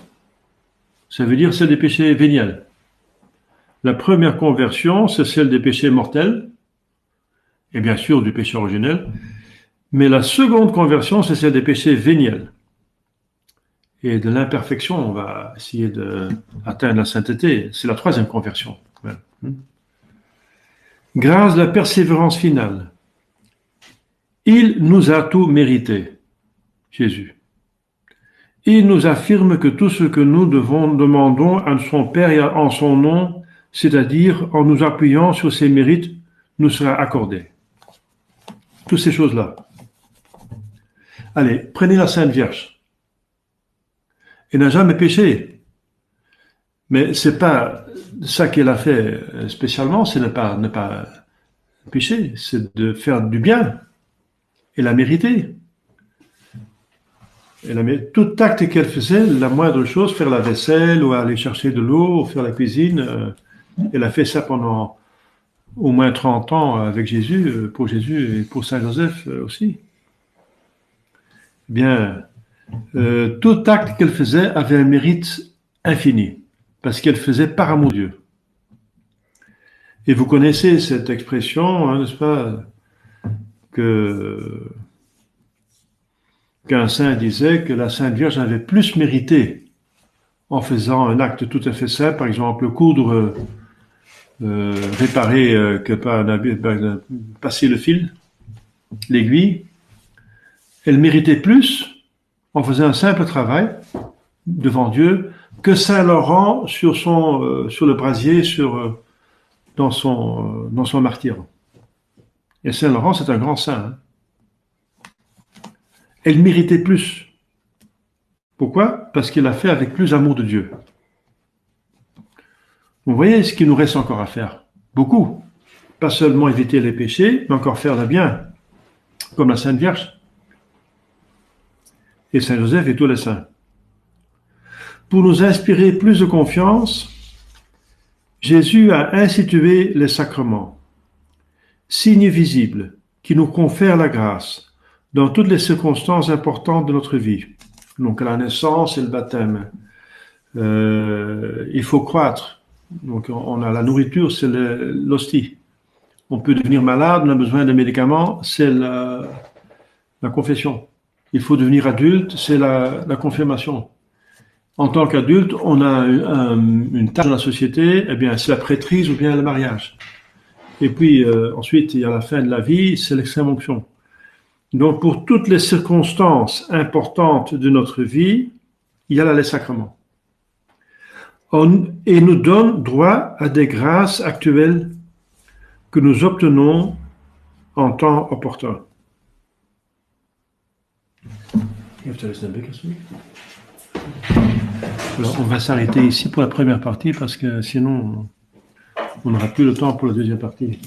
Ça veut dire celle des péchés véniels. La première conversion, c'est celle des péchés mortels, et bien sûr du péché originel, mais la seconde conversion, c'est celle des péchés véniels. Et de l'imperfection, on va essayer d'atteindre la sainteté. C'est la troisième conversion. Grâce de la persévérance finale. Il nous a tout mérité, Jésus. Il nous affirme que tout ce que nous demandons à son Père et en son nom, c'est-à-dire en nous appuyant sur ses mérites, nous sera accordé. Toutes ces choses-là. Allez, prenez la Sainte Vierge. Elle n'a jamais péché. Mais c'est pas ça qu'elle a fait spécialement, c'est ne pas pécher, c'est de faire du bien. Elle a mérité. Tout acte qu'elle faisait, la moindre chose, faire la vaisselle ou aller chercher de l'eau, ou faire la cuisine, elle a fait ça pendant au moins 30 ans avec Jésus, pour Jésus et pour Saint Joseph aussi. Bien, tout acte qu'elle faisait avait un mérite infini, parce qu'elle faisait par amour de Dieu. Et vous connaissez cette expression, hein, n'est-ce pas, qu'un saint disait que la Sainte Vierge avait plus mérité en faisant un acte tout à fait simple, par exemple coudre, réparer, passer le fil, l'aiguille. Elle méritait plus en faisant un simple travail devant Dieu que Saint Laurent sur le brasier, dans son martyre. Et Saint Laurent, c'est un grand saint. Hein. Elle méritait plus. Pourquoi? Parce qu'elle a fait avec plus d'amour de Dieu. Vous voyez ce qu'il nous reste encore à faire. Beaucoup. Pas seulement éviter les péchés, mais encore faire le bien. Comme la Sainte Vierge. Et Saint Joseph et tous les saints. Pour nous inspirer plus de confiance, Jésus a institué les sacrements, signes visibles qui nous confèrent la grâce dans toutes les circonstances importantes de notre vie. Donc la naissance et le baptême. Il faut croître. Donc on a la nourriture, c'est l'hostie. On peut devenir malade, on a besoin de médicaments, c'est la confession. Il faut devenir adulte, c'est la confirmation. En tant qu'adulte, on a une tâche dans la société, eh bien c'est la prêtrise ou bien le mariage. Et puis ensuite, il y a la fin de la vie, c'est l'extrême onction. Donc pour toutes les circonstances importantes de notre vie, il y a là les sacrements. Et nous donne droit à des grâces actuelles que nous obtenons en temps opportun. Alors, on va s'arrêter ici pour la première partie parce que sinon on n'aura plus le temps pour la deuxième partie.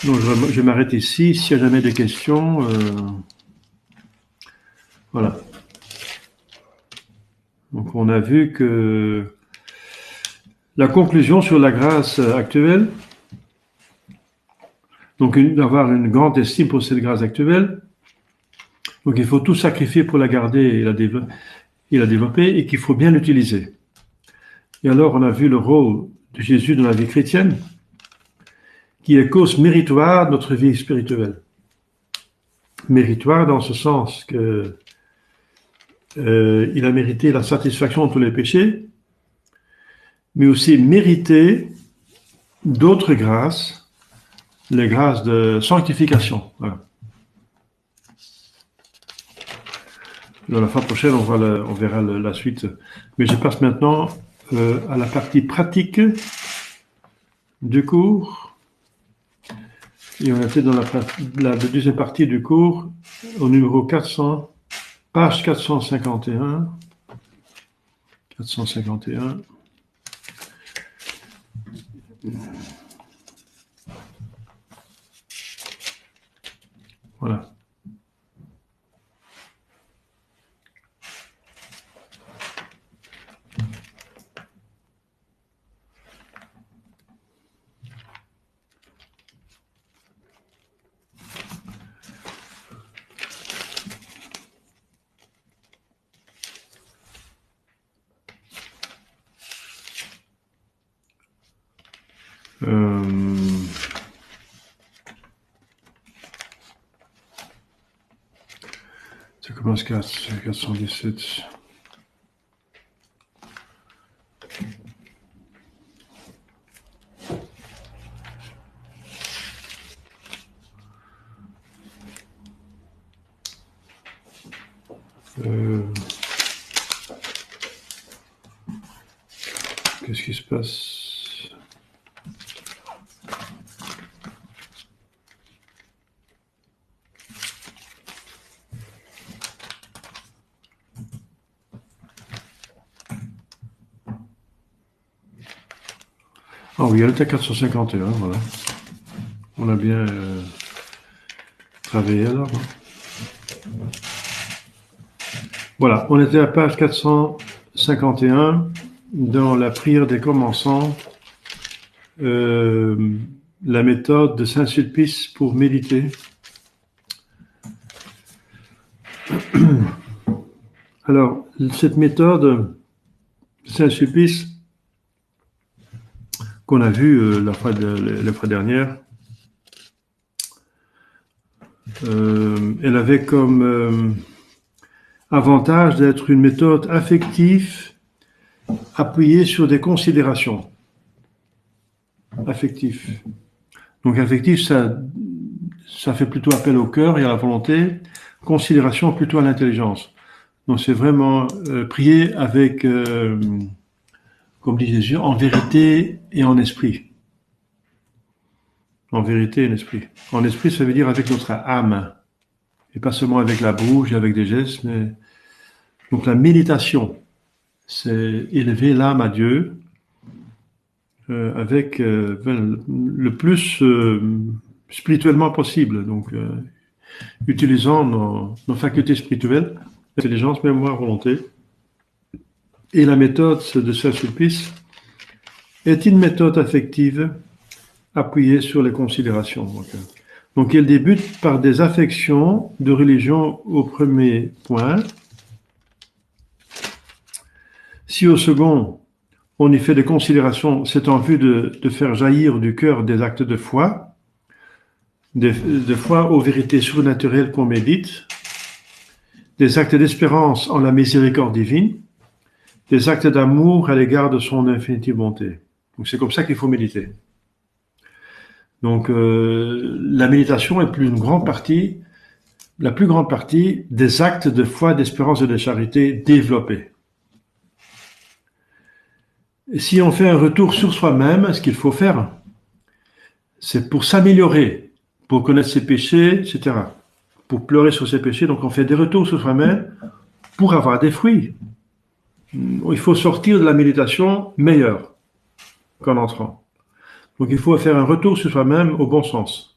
Donc je m'arrête ici. S'il n'y a jamais de questions, voilà. Donc on a vu que la conclusion sur la grâce actuelle, donc d'avoir une grande estime pour cette grâce actuelle, donc il faut tout sacrifier pour la garder et la développer. il a développé et qu'il faut bien l'utiliser. Et alors, on a vu le rôle de Jésus dans la vie chrétienne, qui est cause méritoire de notre vie spirituelle. Méritoire dans ce sens que il a mérité la satisfaction de tous les péchés, mais aussi mérité d'autres grâces, les grâces de sanctification. Voilà. Dans la fois prochaine, on verra la suite. Mais je passe maintenant à la partie pratique du cours. Et on était dans la deuxième partie du cours, au numéro 400, page 451. 451. Voilà. Ça commence 417. Qu'est-ce qui se passe? Ah oui, elle était à 451, voilà. On a bien travaillé alors. Voilà, on était à page 451 dans la prière des commençants, la méthode de Saint-Sulpice pour méditer. Alors, cette méthode de Saint-Sulpice qu'on a vue la fois dernière, elle avait comme avantage d'être une méthode affective appuyée sur des considérations affectives. Donc affectif, ça fait plutôt appel au cœur et à la volonté, considération plutôt à l'intelligence. Donc c'est vraiment prier avec, comme dit Jésus, en vérité et en esprit. En vérité et en esprit. En esprit, ça veut dire avec notre âme. Et pas seulement avec la bouche et avec des gestes, mais... Donc la méditation, c'est élever l'âme à Dieu avec le plus spirituellement possible. Donc utilisant nos facultés spirituelles, intelligence, mémoire, volonté. Et la méthode de Saint-Sulpice est une méthode affective appuyée sur les considérations. Donc elle débute par des affections de religion au premier point. Si au second, on y fait des considérations, c'est en vue de faire jaillir du cœur des actes de foi, de foi aux vérités surnaturelles qu'on médite, des actes d'espérance en la miséricorde divine, des actes d'amour à l'égard de son infinie bonté. Donc c'est comme ça qu'il faut méditer. Donc la méditation est la plus grande partie des actes de foi, d'espérance et de charité développés. Et si on fait un retour sur soi-même, ce qu'il faut faire, c'est pour s'améliorer, pour connaître ses péchés, etc. Pour pleurer sur ses péchés, donc on fait des retours sur soi-même pour avoir des fruits. Il faut sortir de la méditation meilleur qu'en entrant. Donc il faut faire un retour sur soi-même au bon sens.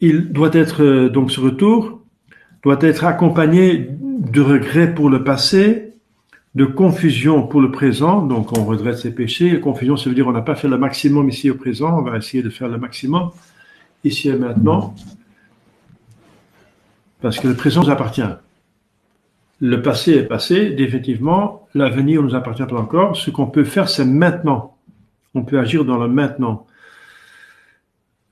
Il doit être, donc ce retour doit être accompagné de regrets pour le passé, de confusion pour le présent, donc on regrette ses péchés. La confusion, ça veut dire on n'a pas fait le maximum ici au présent, on va essayer de faire le maximum ici et maintenant, parce que le présent nous appartient. Le passé est passé, définitivement. L'avenir ne nous appartient pas encore. Ce qu'on peut faire, c'est maintenant. On peut agir dans le maintenant.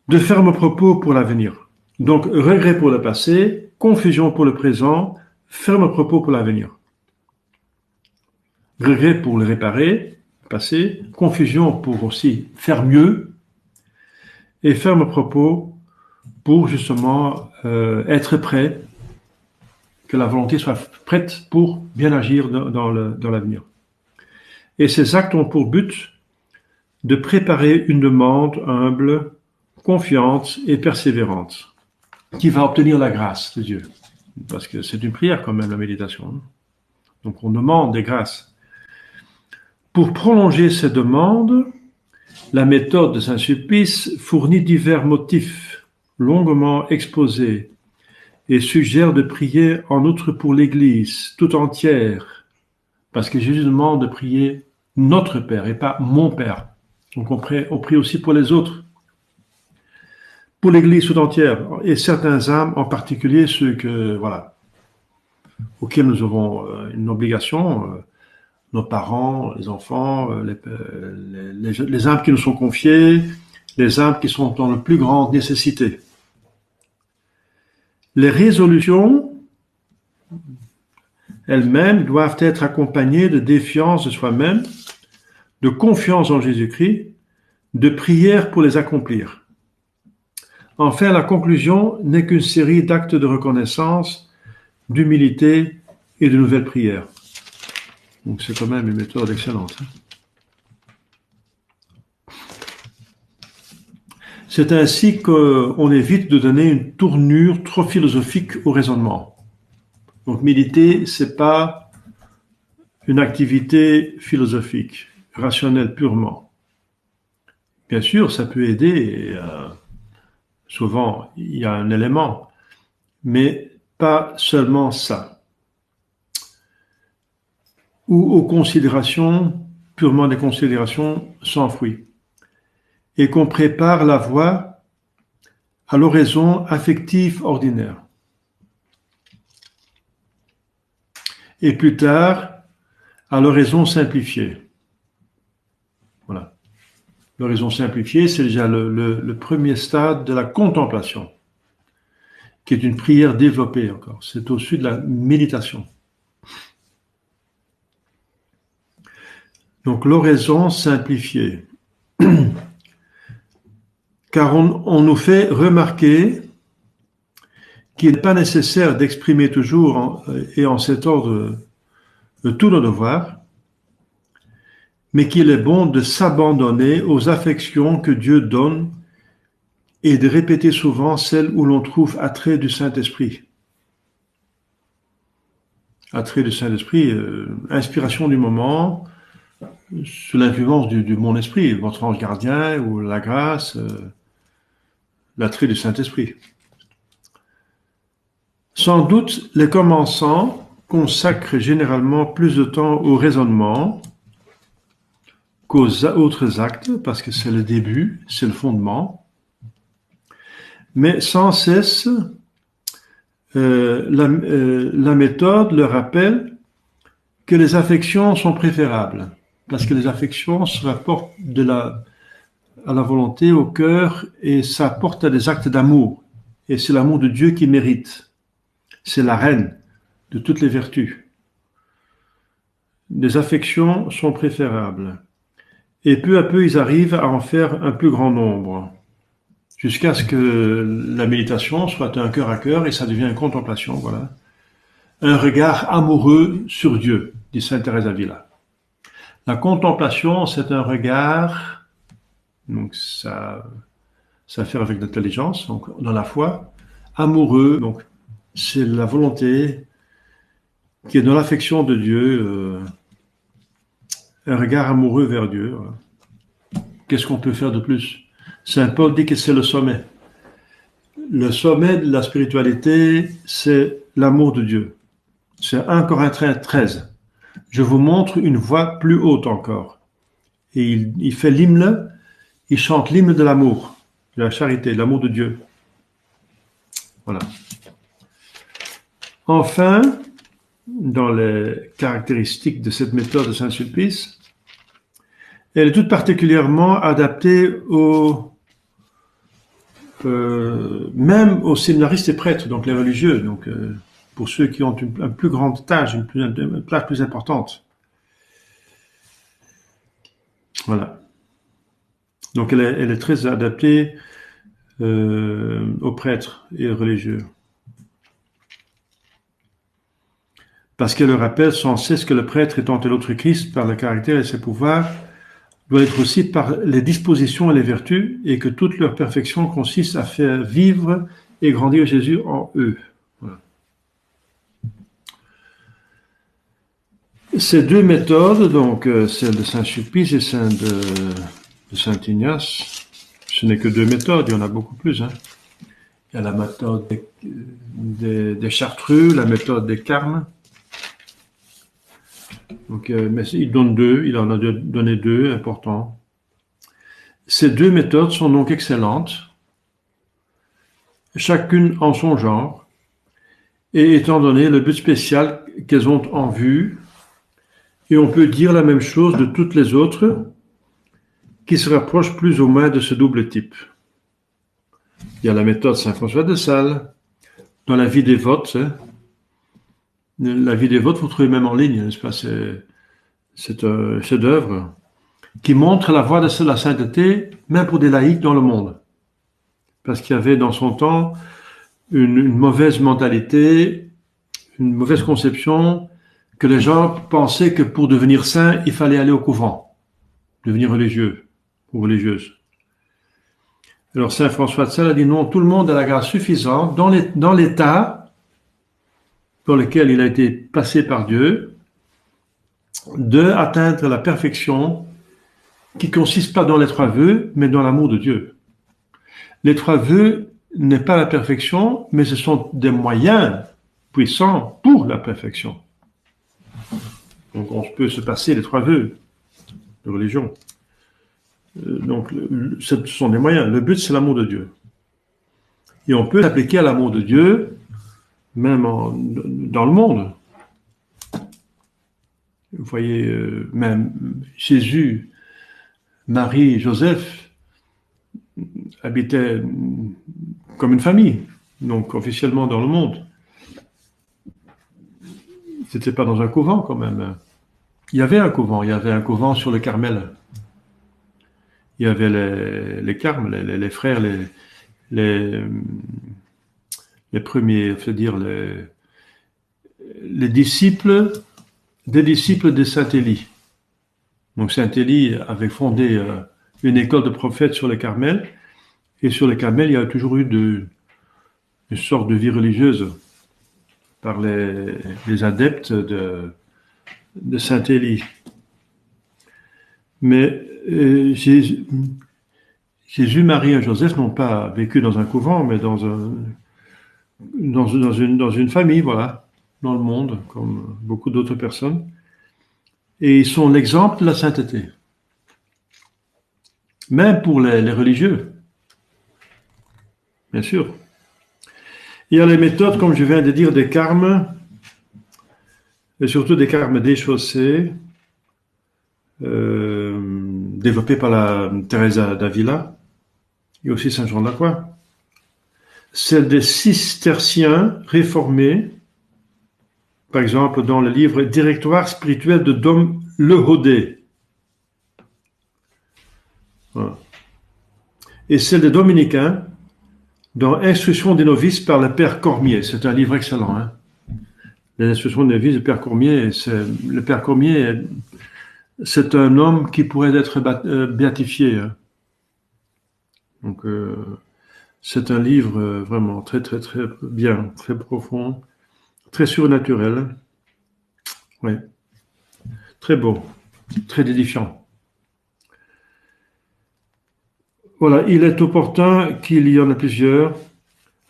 De fermes propos pour l'avenir. Donc, regret pour le passé, confusion pour le présent, fermes propos pour l'avenir. Regret pour le réparer, passé, confusion pour aussi faire mieux, et fermes propos pour justement être prêt, que la volonté soit prête pour bien agir dans l'avenir. Et ces actes ont pour but de préparer une demande humble, confiante et persévérante, qui va obtenir la grâce de Dieu. Parce que c'est une prière quand même, la méditation. Donc on demande des grâces. Pour prolonger ces demandes, la méthode de Saint-Sulpice fournit divers motifs longuement exposés et suggère de prier en outre pour l'Église tout entière, parce que Jésus demande de prier notre Père et pas mon Père. Donc on prie aussi pour les autres, pour l'Église tout entière, et certains âmes, en particulier ceux auxquels nous avons une obligation, nos parents, les enfants, les âmes qui nous sont confiées, les âmes qui sont dans la plus grande nécessité. Les résolutions elles-mêmes doivent être accompagnées de défiance de soi-même, de confiance en Jésus-Christ, de prière pour les accomplir. Enfin, la conclusion n'est qu'une série d'actes de reconnaissance, d'humilité et de nouvelles prières. Donc c'est quand même une méthode excellente. C'est ainsi qu'on évite de donner une tournure trop philosophique au raisonnement. Donc méditer, c'est pas une activité philosophique, rationnelle purement. Bien sûr, ça peut aider, souvent il y a un élément, mais pas seulement ça. Ou aux considérations, purement des considérations sans fruit. Et qu'on prépare la voie à l'oraison affective ordinaire. Et plus tard, à l'oraison simplifiée. Voilà. L'oraison simplifiée, c'est déjà le premier stade de la contemplation, qui est une prière développée encore. C'est au-dessus de la méditation. Donc l'oraison simplifiée. Car on nous fait remarquer qu'il n'est pas nécessaire d'exprimer toujours et en cet ordre tous nos devoirs, mais qu'il est bon de s'abandonner aux affections que Dieu donne et de répéter souvent celles où l'on trouve attrait du Saint-Esprit. Attrait du Saint-Esprit, inspiration du moment, sous l'influence du mon esprit, votre ange gardien ou la grâce, l'attrait du Saint-Esprit. Sans doute, les commençants consacrent généralement plus de temps au raisonnement qu'aux autres actes, parce que c'est le début, c'est le fondement. Mais sans cesse, la méthode leur rappelle que les affections sont préférables, parce que les affections se rapportent à la volonté, au cœur, et ça porte à des actes d'amour. Et c'est l'amour de Dieu qui mérite. C'est la reine de toutes les vertus. Les affections sont préférables. Et peu à peu, ils arrivent à en faire un plus grand nombre, jusqu'à ce que la méditation soit un cœur à cœur, et ça devient une contemplation, voilà. Un regard amoureux sur Dieu, dit sainte Thérèse d'Avila. La contemplation, c'est un regard, donc ça fait avec l'intelligence, donc dans la foi, amoureux, donc c'est la volonté qui est dans l'affection de Dieu, un regard amoureux vers Dieu. Voilà. Qu'est-ce qu'on peut faire de plus? Saint Paul dit que c'est le sommet. Le sommet de la spiritualité, c'est l'amour de Dieu. C'est 1 Corinthiens 13. Je vous montre une voie plus haute encore. Et il fait l'hymne, il chante l'hymne de l'amour, de la charité, de l'amour de Dieu. Voilà. Enfin, dans les caractéristiques de cette méthode de Saint-Sulpice. Elle est toute particulièrement adaptée même aux séminaristes et prêtres, donc les religieux, donc pour ceux qui ont un plus grand âge, une place plus importante. Voilà. Donc elle est très adaptée aux prêtres et aux religieux. Parce qu'elle rappelle sans cesse que le prêtre étant l'autre Christ par le caractère et ses pouvoirs, doit être aussi par les dispositions et les vertus, et que toute leur perfection consiste à faire vivre et grandir Jésus en eux. Voilà. Ces deux méthodes, donc celle de Saint-Sulpice et celle de Saint-Ignace, ce n'est que deux méthodes, il y en a beaucoup plus. Hein. Il y a la méthode des Chartreux, la méthode des Carmes. Donc, mais il donne deux, il en a donné deux importants. Ces deux méthodes sont donc excellentes, chacune en son genre, et étant donné le but spécial qu'elles ont en vue, et on peut dire la même chose de toutes les autres qui se rapprochent plus ou moins de ce double type. Il y a la méthode Saint-François de Sales, dans la vie dévote. La vie dévote, vous trouvez même en ligne, n'est-ce pas? C'est un chef-d'œuvre qui montre la voie de la sainteté, même pour des laïcs dans le monde. Parce qu'il y avait dans son temps une mauvaise mentalité, une mauvaise conception, que les gens pensaient que pour devenir saint, il fallait aller au couvent, devenir religieux ou religieuse. Alors Saint François de Sales a dit non, tout le monde a la grâce suffisante dans l'état pour lequel il a été placé par Dieu, de atteindre la perfection qui consiste pas dans les trois vœux, mais dans l'amour de Dieu. Les trois vœux n'est pas la perfection, mais ce sont des moyens puissants pour la perfection. Donc on peut se passer les trois vœux de religion. Donc ce sont des moyens. Le but, c'est l'amour de Dieu. Et on peut l'appliquer à l'amour de Dieu même dans le monde. Vous voyez, même Jésus, Marie, Joseph habitaient comme une famille, donc officiellement dans le monde. C'était pas dans un couvent quand même. Il y avait un couvent sur le Carmel. Il y avait les Carmes, les frères, les premiers, c'est-à-dire les disciples, des disciples de Saint Élie. Donc Saint Élie avait fondé une école de prophètes sur le Carmel, et sur le Carmel, il y a toujours eu une sorte de vie religieuse par les adeptes de Saint Élie. Mais Jésus, Marie et Joseph n'ont pas vécu dans un couvent, mais dans une famille, voilà, dans le monde, comme beaucoup d'autres personnes. Et ils sont l'exemple de la sainteté. Même pour les religieux. Bien sûr. Il y a les méthodes, comme je viens de dire, des carmes, et surtout des carmes déchaussés, développés par la Teresa d'Avila, et aussi Saint Jean de la Croix. Celle des cisterciens réformés, par exemple dans le livre Directoire spirituel de Dom Lehodé. Voilà. Et celle des dominicains dans Instruction des novices par le Père Cormier. C'est un livre excellent. Hein? Les Instructions des novices du Père Cormier. Le Père Cormier, c'est un homme qui pourrait être béatifié. Hein? Donc, c'est un livre vraiment très, très, très bien, très profond, très surnaturel. Oui. Très beau, très édifiant. Voilà, il est opportun qu'il y en ait plusieurs,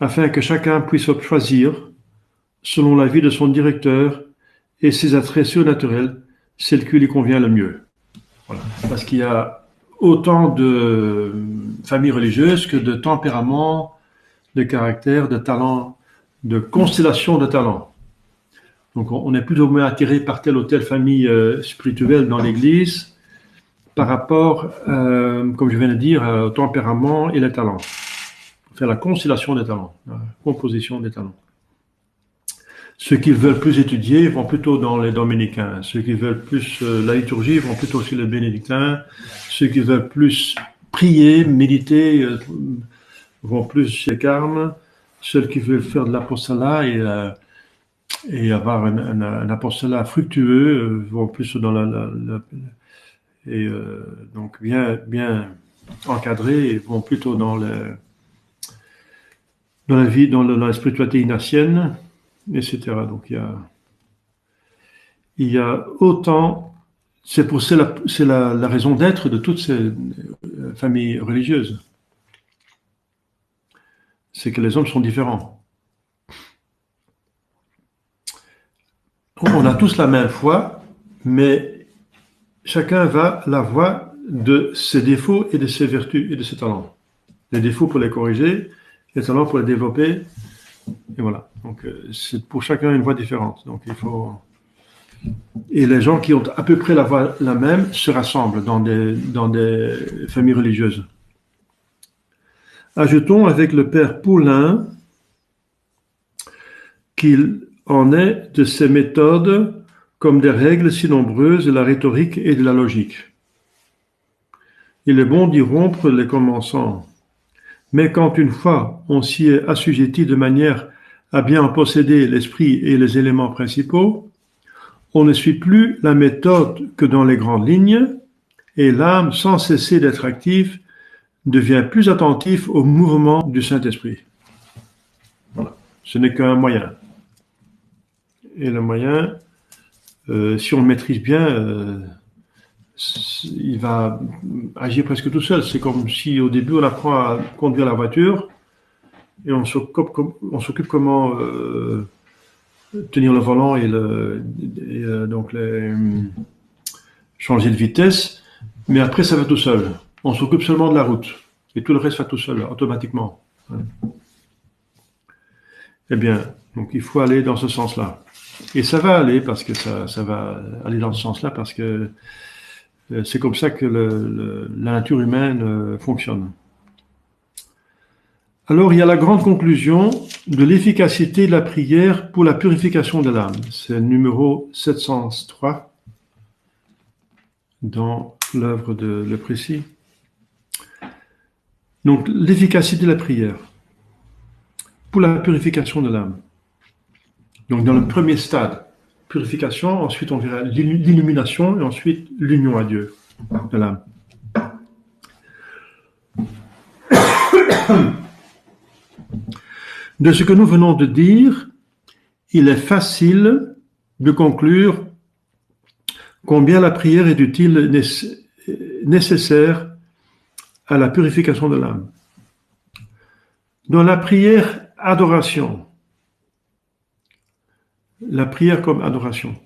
afin que chacun puisse choisir, selon l'avis de son directeur et ses attraits surnaturels, celle qui lui convient le mieux. Voilà. Parce qu'il y a autant de familles religieuses que de tempéraments, de caractères, de talents, de constellations de talents. Donc on est plus ou moins attiré par telle ou telle famille spirituelle dans l'Église par rapport, comme je viens de dire, au tempérament et les talents. Faire la conciliation des talents, la composition des talents. Ceux qui veulent plus étudier vont plutôt dans les dominicains. Ceux qui veulent plus la liturgie vont plutôt chez les bénédictins. Ceux qui veulent plus prier, méditer vont plus chez Carme. Ceux qui veulent faire de l'apostolat et avoir un apostolat fructueux vont plus dans donc bien encadrés et vont plutôt dans la vie, dans la spiritualité ignatienne, etc. Donc il y a autant, c'est la raison d'être de toutes ces familles religieuses. C'est que les hommes sont différents. On a tous la même foi, mais chacun va la voie de ses défauts et de ses vertus et de ses talents. Les défauts pour les corriger, les talents pour les développer, et voilà. Donc c'est pour chacun une voie différente. Donc il faut. Et les gens qui ont à peu près la voie la même se rassemblent dans des familles religieuses. Ajoutons avec le père Poulain qu'il en est de ces méthodes comme des règles si nombreuses de la rhétorique et de la logique. Il est bon d'y rompre les commençants. Mais quand une fois on s'y est assujetti de manière à bien en posséder l'esprit et les éléments principaux, on ne suit plus la méthode que dans les grandes lignes, et l'âme, sans cesser d'être active, devient plus attentive au mouvement du Saint-Esprit. Voilà. Ce n'est qu'un moyen. Et le moyen, si on le maîtrise bien, il va agir presque tout seul. C'est comme si au début on apprend à conduire la voiture et on s'occupe comment tenir le volant et donc changer de vitesse, mais après ça va tout seul. On s'occupe seulement de la route et tout le reste va tout seul, automatiquement. Eh bien, donc il faut aller dans ce sens-là. Et ça va aller parce que ça va aller dans ce sens-là parce que c'est comme ça que la nature humaine fonctionne. Alors, il y a la grande conclusion de l'efficacité de la prière pour la purification de l'âme. C'est numéro 703 dans l'œuvre de Le Précis. Donc, l'efficacité de la prière pour la purification de l'âme. Donc, dans le premier stade, purification, ensuite on verra l'illumination et ensuite l'union à Dieu de l'âme. De ce que nous venons de dire, il est facile de conclure combien la prière est utile, nécessaire à la purification de l'âme. Dans la prière adoration, la prière comme adoration,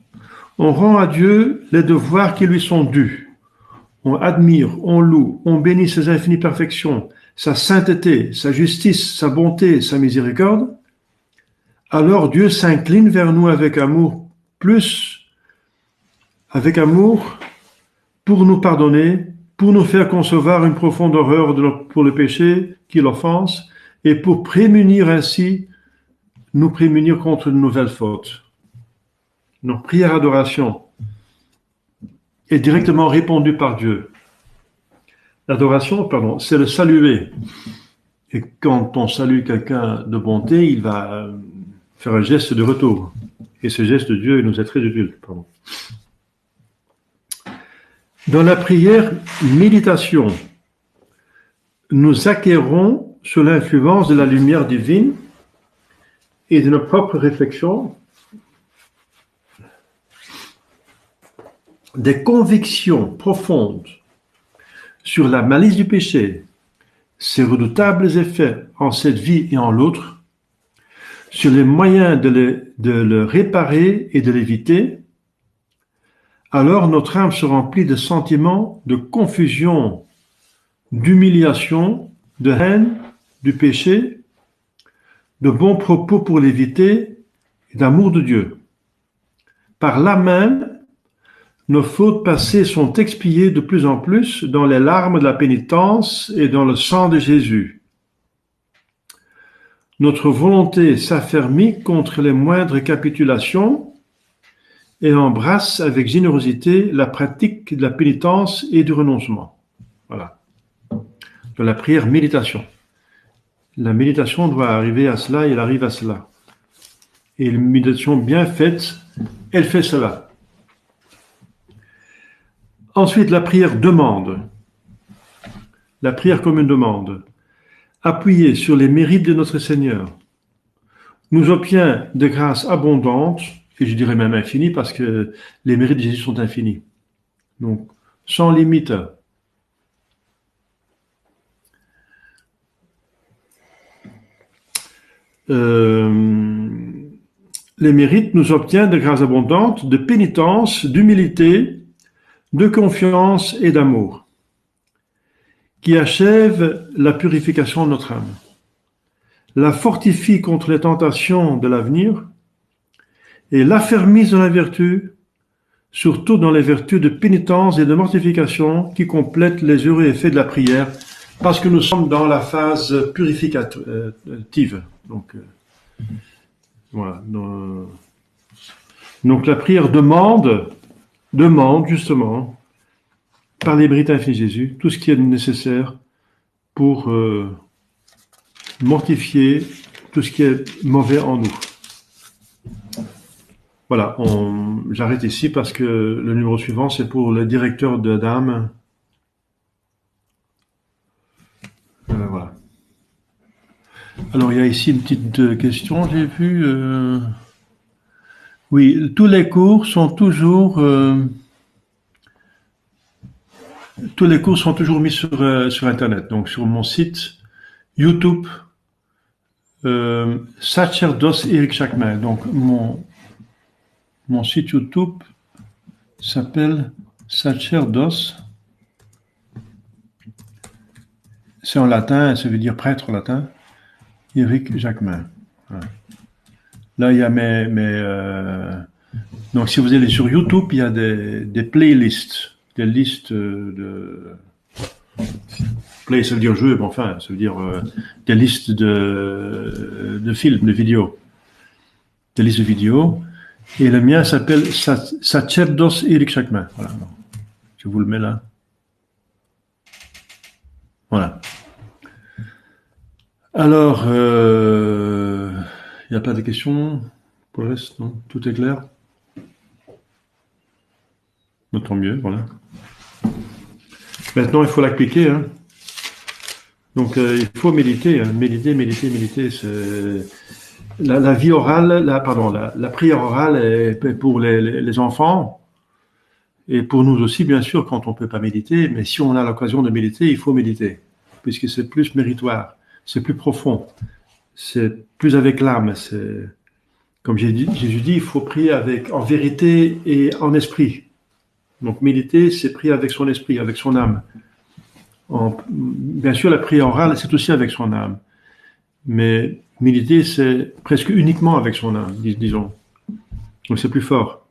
on rend à Dieu les devoirs qui lui sont dus. On admire, on loue, on bénit ses infinies perfections, sa sainteté, sa justice, sa bonté, sa miséricorde. Alors Dieu s'incline vers nous avec amour, pour nous pardonner, pour nous faire concevoir une profonde horreur pour le péché qui l'offense et pour nous prémunir contre de nouvelles fautes. Notre prière adoration est directement répondue par Dieu. L'adoration, c'est le saluer. Et quand on salue quelqu'un de bonté, il va faire un geste de retour. Et ce geste de Dieu nous est très utile. Dans la prière méditation, nous acquérons sous l'influence de la lumière divine et de nos propres réflexions des convictions profondes sur la malice du péché, ses redoutables effets en cette vie et en l'autre, sur les moyens de le réparer et de l'éviter. Alors notre âme se remplit de sentiments de confusion, d'humiliation, de haine, du péché, de bons propos pour l'éviter et d'amour de Dieu. Par la main, nos fautes passées sont expiées de plus en plus dans les larmes de la pénitence et dans le sang de Jésus. Notre volonté s'affermit contre les moindres capitulations et embrasse avec générosité la pratique de la pénitence et du renoncement. Voilà. De la prière méditation. La méditation doit arriver à cela, et elle arrive à cela. Et une méditation bien faite, elle fait cela. Ensuite, la prière demande. La prière comme une demande. Appuyée sur les mérites de notre Seigneur, nous obtient de grâces abondantes, et je dirais même infinies, parce que les mérites de Jésus sont infinis. Donc, sans limite. Les mérites nous obtiennent de grâces abondantes, de pénitence, d'humilité, de confiance et d'amour, qui achèvent la purification de notre âme, la fortifient contre les tentations de l'avenir et l'affermissent dans la vertu, surtout dans les vertus de pénitence et de mortification qui complètent les heureux effets de la prière, parce que nous sommes dans la phase purificative. Donc, voilà. Donc la prière demande justement, par les mérites infinis de Jésus, tout ce qui est nécessaire pour mortifier tout ce qui est mauvais en nous. Voilà, j'arrête ici parce que le numéro suivant, c'est pour le directeur de d'âme. Voilà. Alors, il y a ici une petite question, j'ai vu. Oui, tous les cours sont toujours mis sur Internet. Donc, sur mon site YouTube, Sacerdos Eric Jacquemin. Donc, mon site YouTube s'appelle Sacerdos. C'est en latin, ça veut dire prêtre en latin. Eric Jacquemin. Voilà. Là, il y a donc, si vous allez sur YouTube, il y a des playlists, des listes de... Play, ça veut dire jeu, mais enfin, ça veut dire des listes de films, de vidéos. Des listes de vidéos. Et le mien s'appelle Sacerdos Eric Jacquemin. Voilà. Je vous le mets là. Voilà. Alors, il n'y a pas de questions pour le reste, non? Tout est clair? Tant mieux, voilà. Maintenant, il faut l'appliquer. Hein. Donc, il faut méditer. Hein. Méditer. La vie orale, la prière orale est pour les enfants et pour nous aussi, bien sûr, quand on ne peut pas méditer. Mais si on a l'occasion de méditer, il faut méditer, puisque c'est plus méritoire, c'est plus profond, c'est plus avec l'âme. Comme Jésus dit, il faut prier en vérité et en esprit. Donc, méditer, c'est prier avec son esprit, avec son âme. Bien sûr, la prière orale, c'est aussi avec son âme. Mais méditer, c'est presque uniquement avec son âme, disons. Donc, c'est plus fort.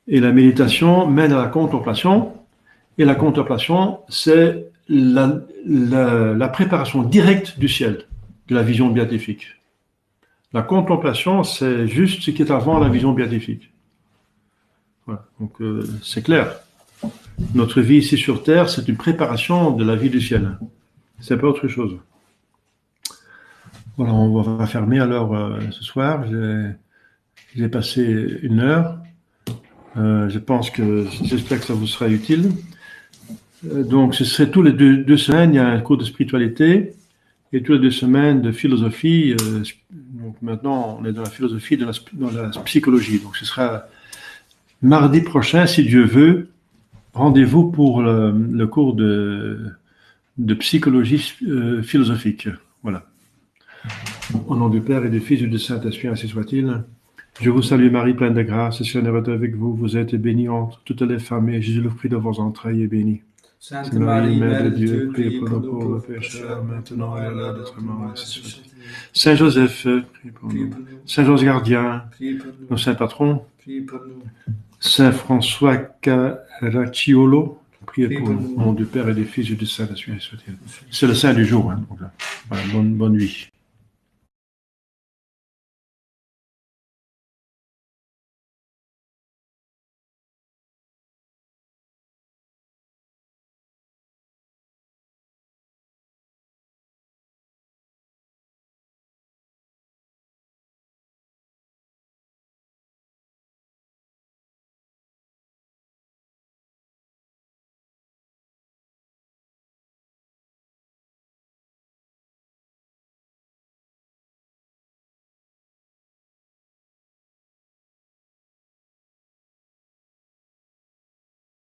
Et la méditation mène à la contemplation. Et la contemplation, c'est la préparation directe du ciel, de la vision béatifique. La contemplation, c'est juste ce qui est avant la vision béatifique. Voilà. Donc, c'est clair. Notre vie ici sur Terre, c'est une préparation de la vie du ciel. C'est pas autre chose. Voilà, on va fermer alors ce soir. J'ai passé 1 heure. J'espère que ça vous sera utile. Donc, ce serait tous les deux semaines, il y a un cours de spiritualité et toutes les 2 semaines de philosophie. Donc, maintenant, on est dans la philosophie, dans la psychologie. Donc, ce sera mardi prochain, si Dieu veut. Rendez-vous pour le cours de psychologie philosophique. Voilà. Au nom du Père et du Fils et du Saint-Esprit, ainsi soit-il. Je vous salue Marie, pleine de grâce, le Seigneur est avec vous. Vous êtes bénie entre toutes les femmes, et Jésus, le fruit de vos entrailles, est béni. Sainte Marie, Mère de Dieu, priez pour nous pauvres pécheurs, maintenant et à l'heure de notre mort. Ainsi soit. Saint Joseph, priez pour Priez nous. pour nous. Saint Georges Gardien, Priez pour nous. nos saints patrons. Priez pour nous. Saint François Caracciolo, priez Priez pour pour nous. nous. Au nom du Père et du Fils et du Saint-Esprit, soit-il. C'est le saint du jour. Hein, donc là. Voilà, bonne nuit.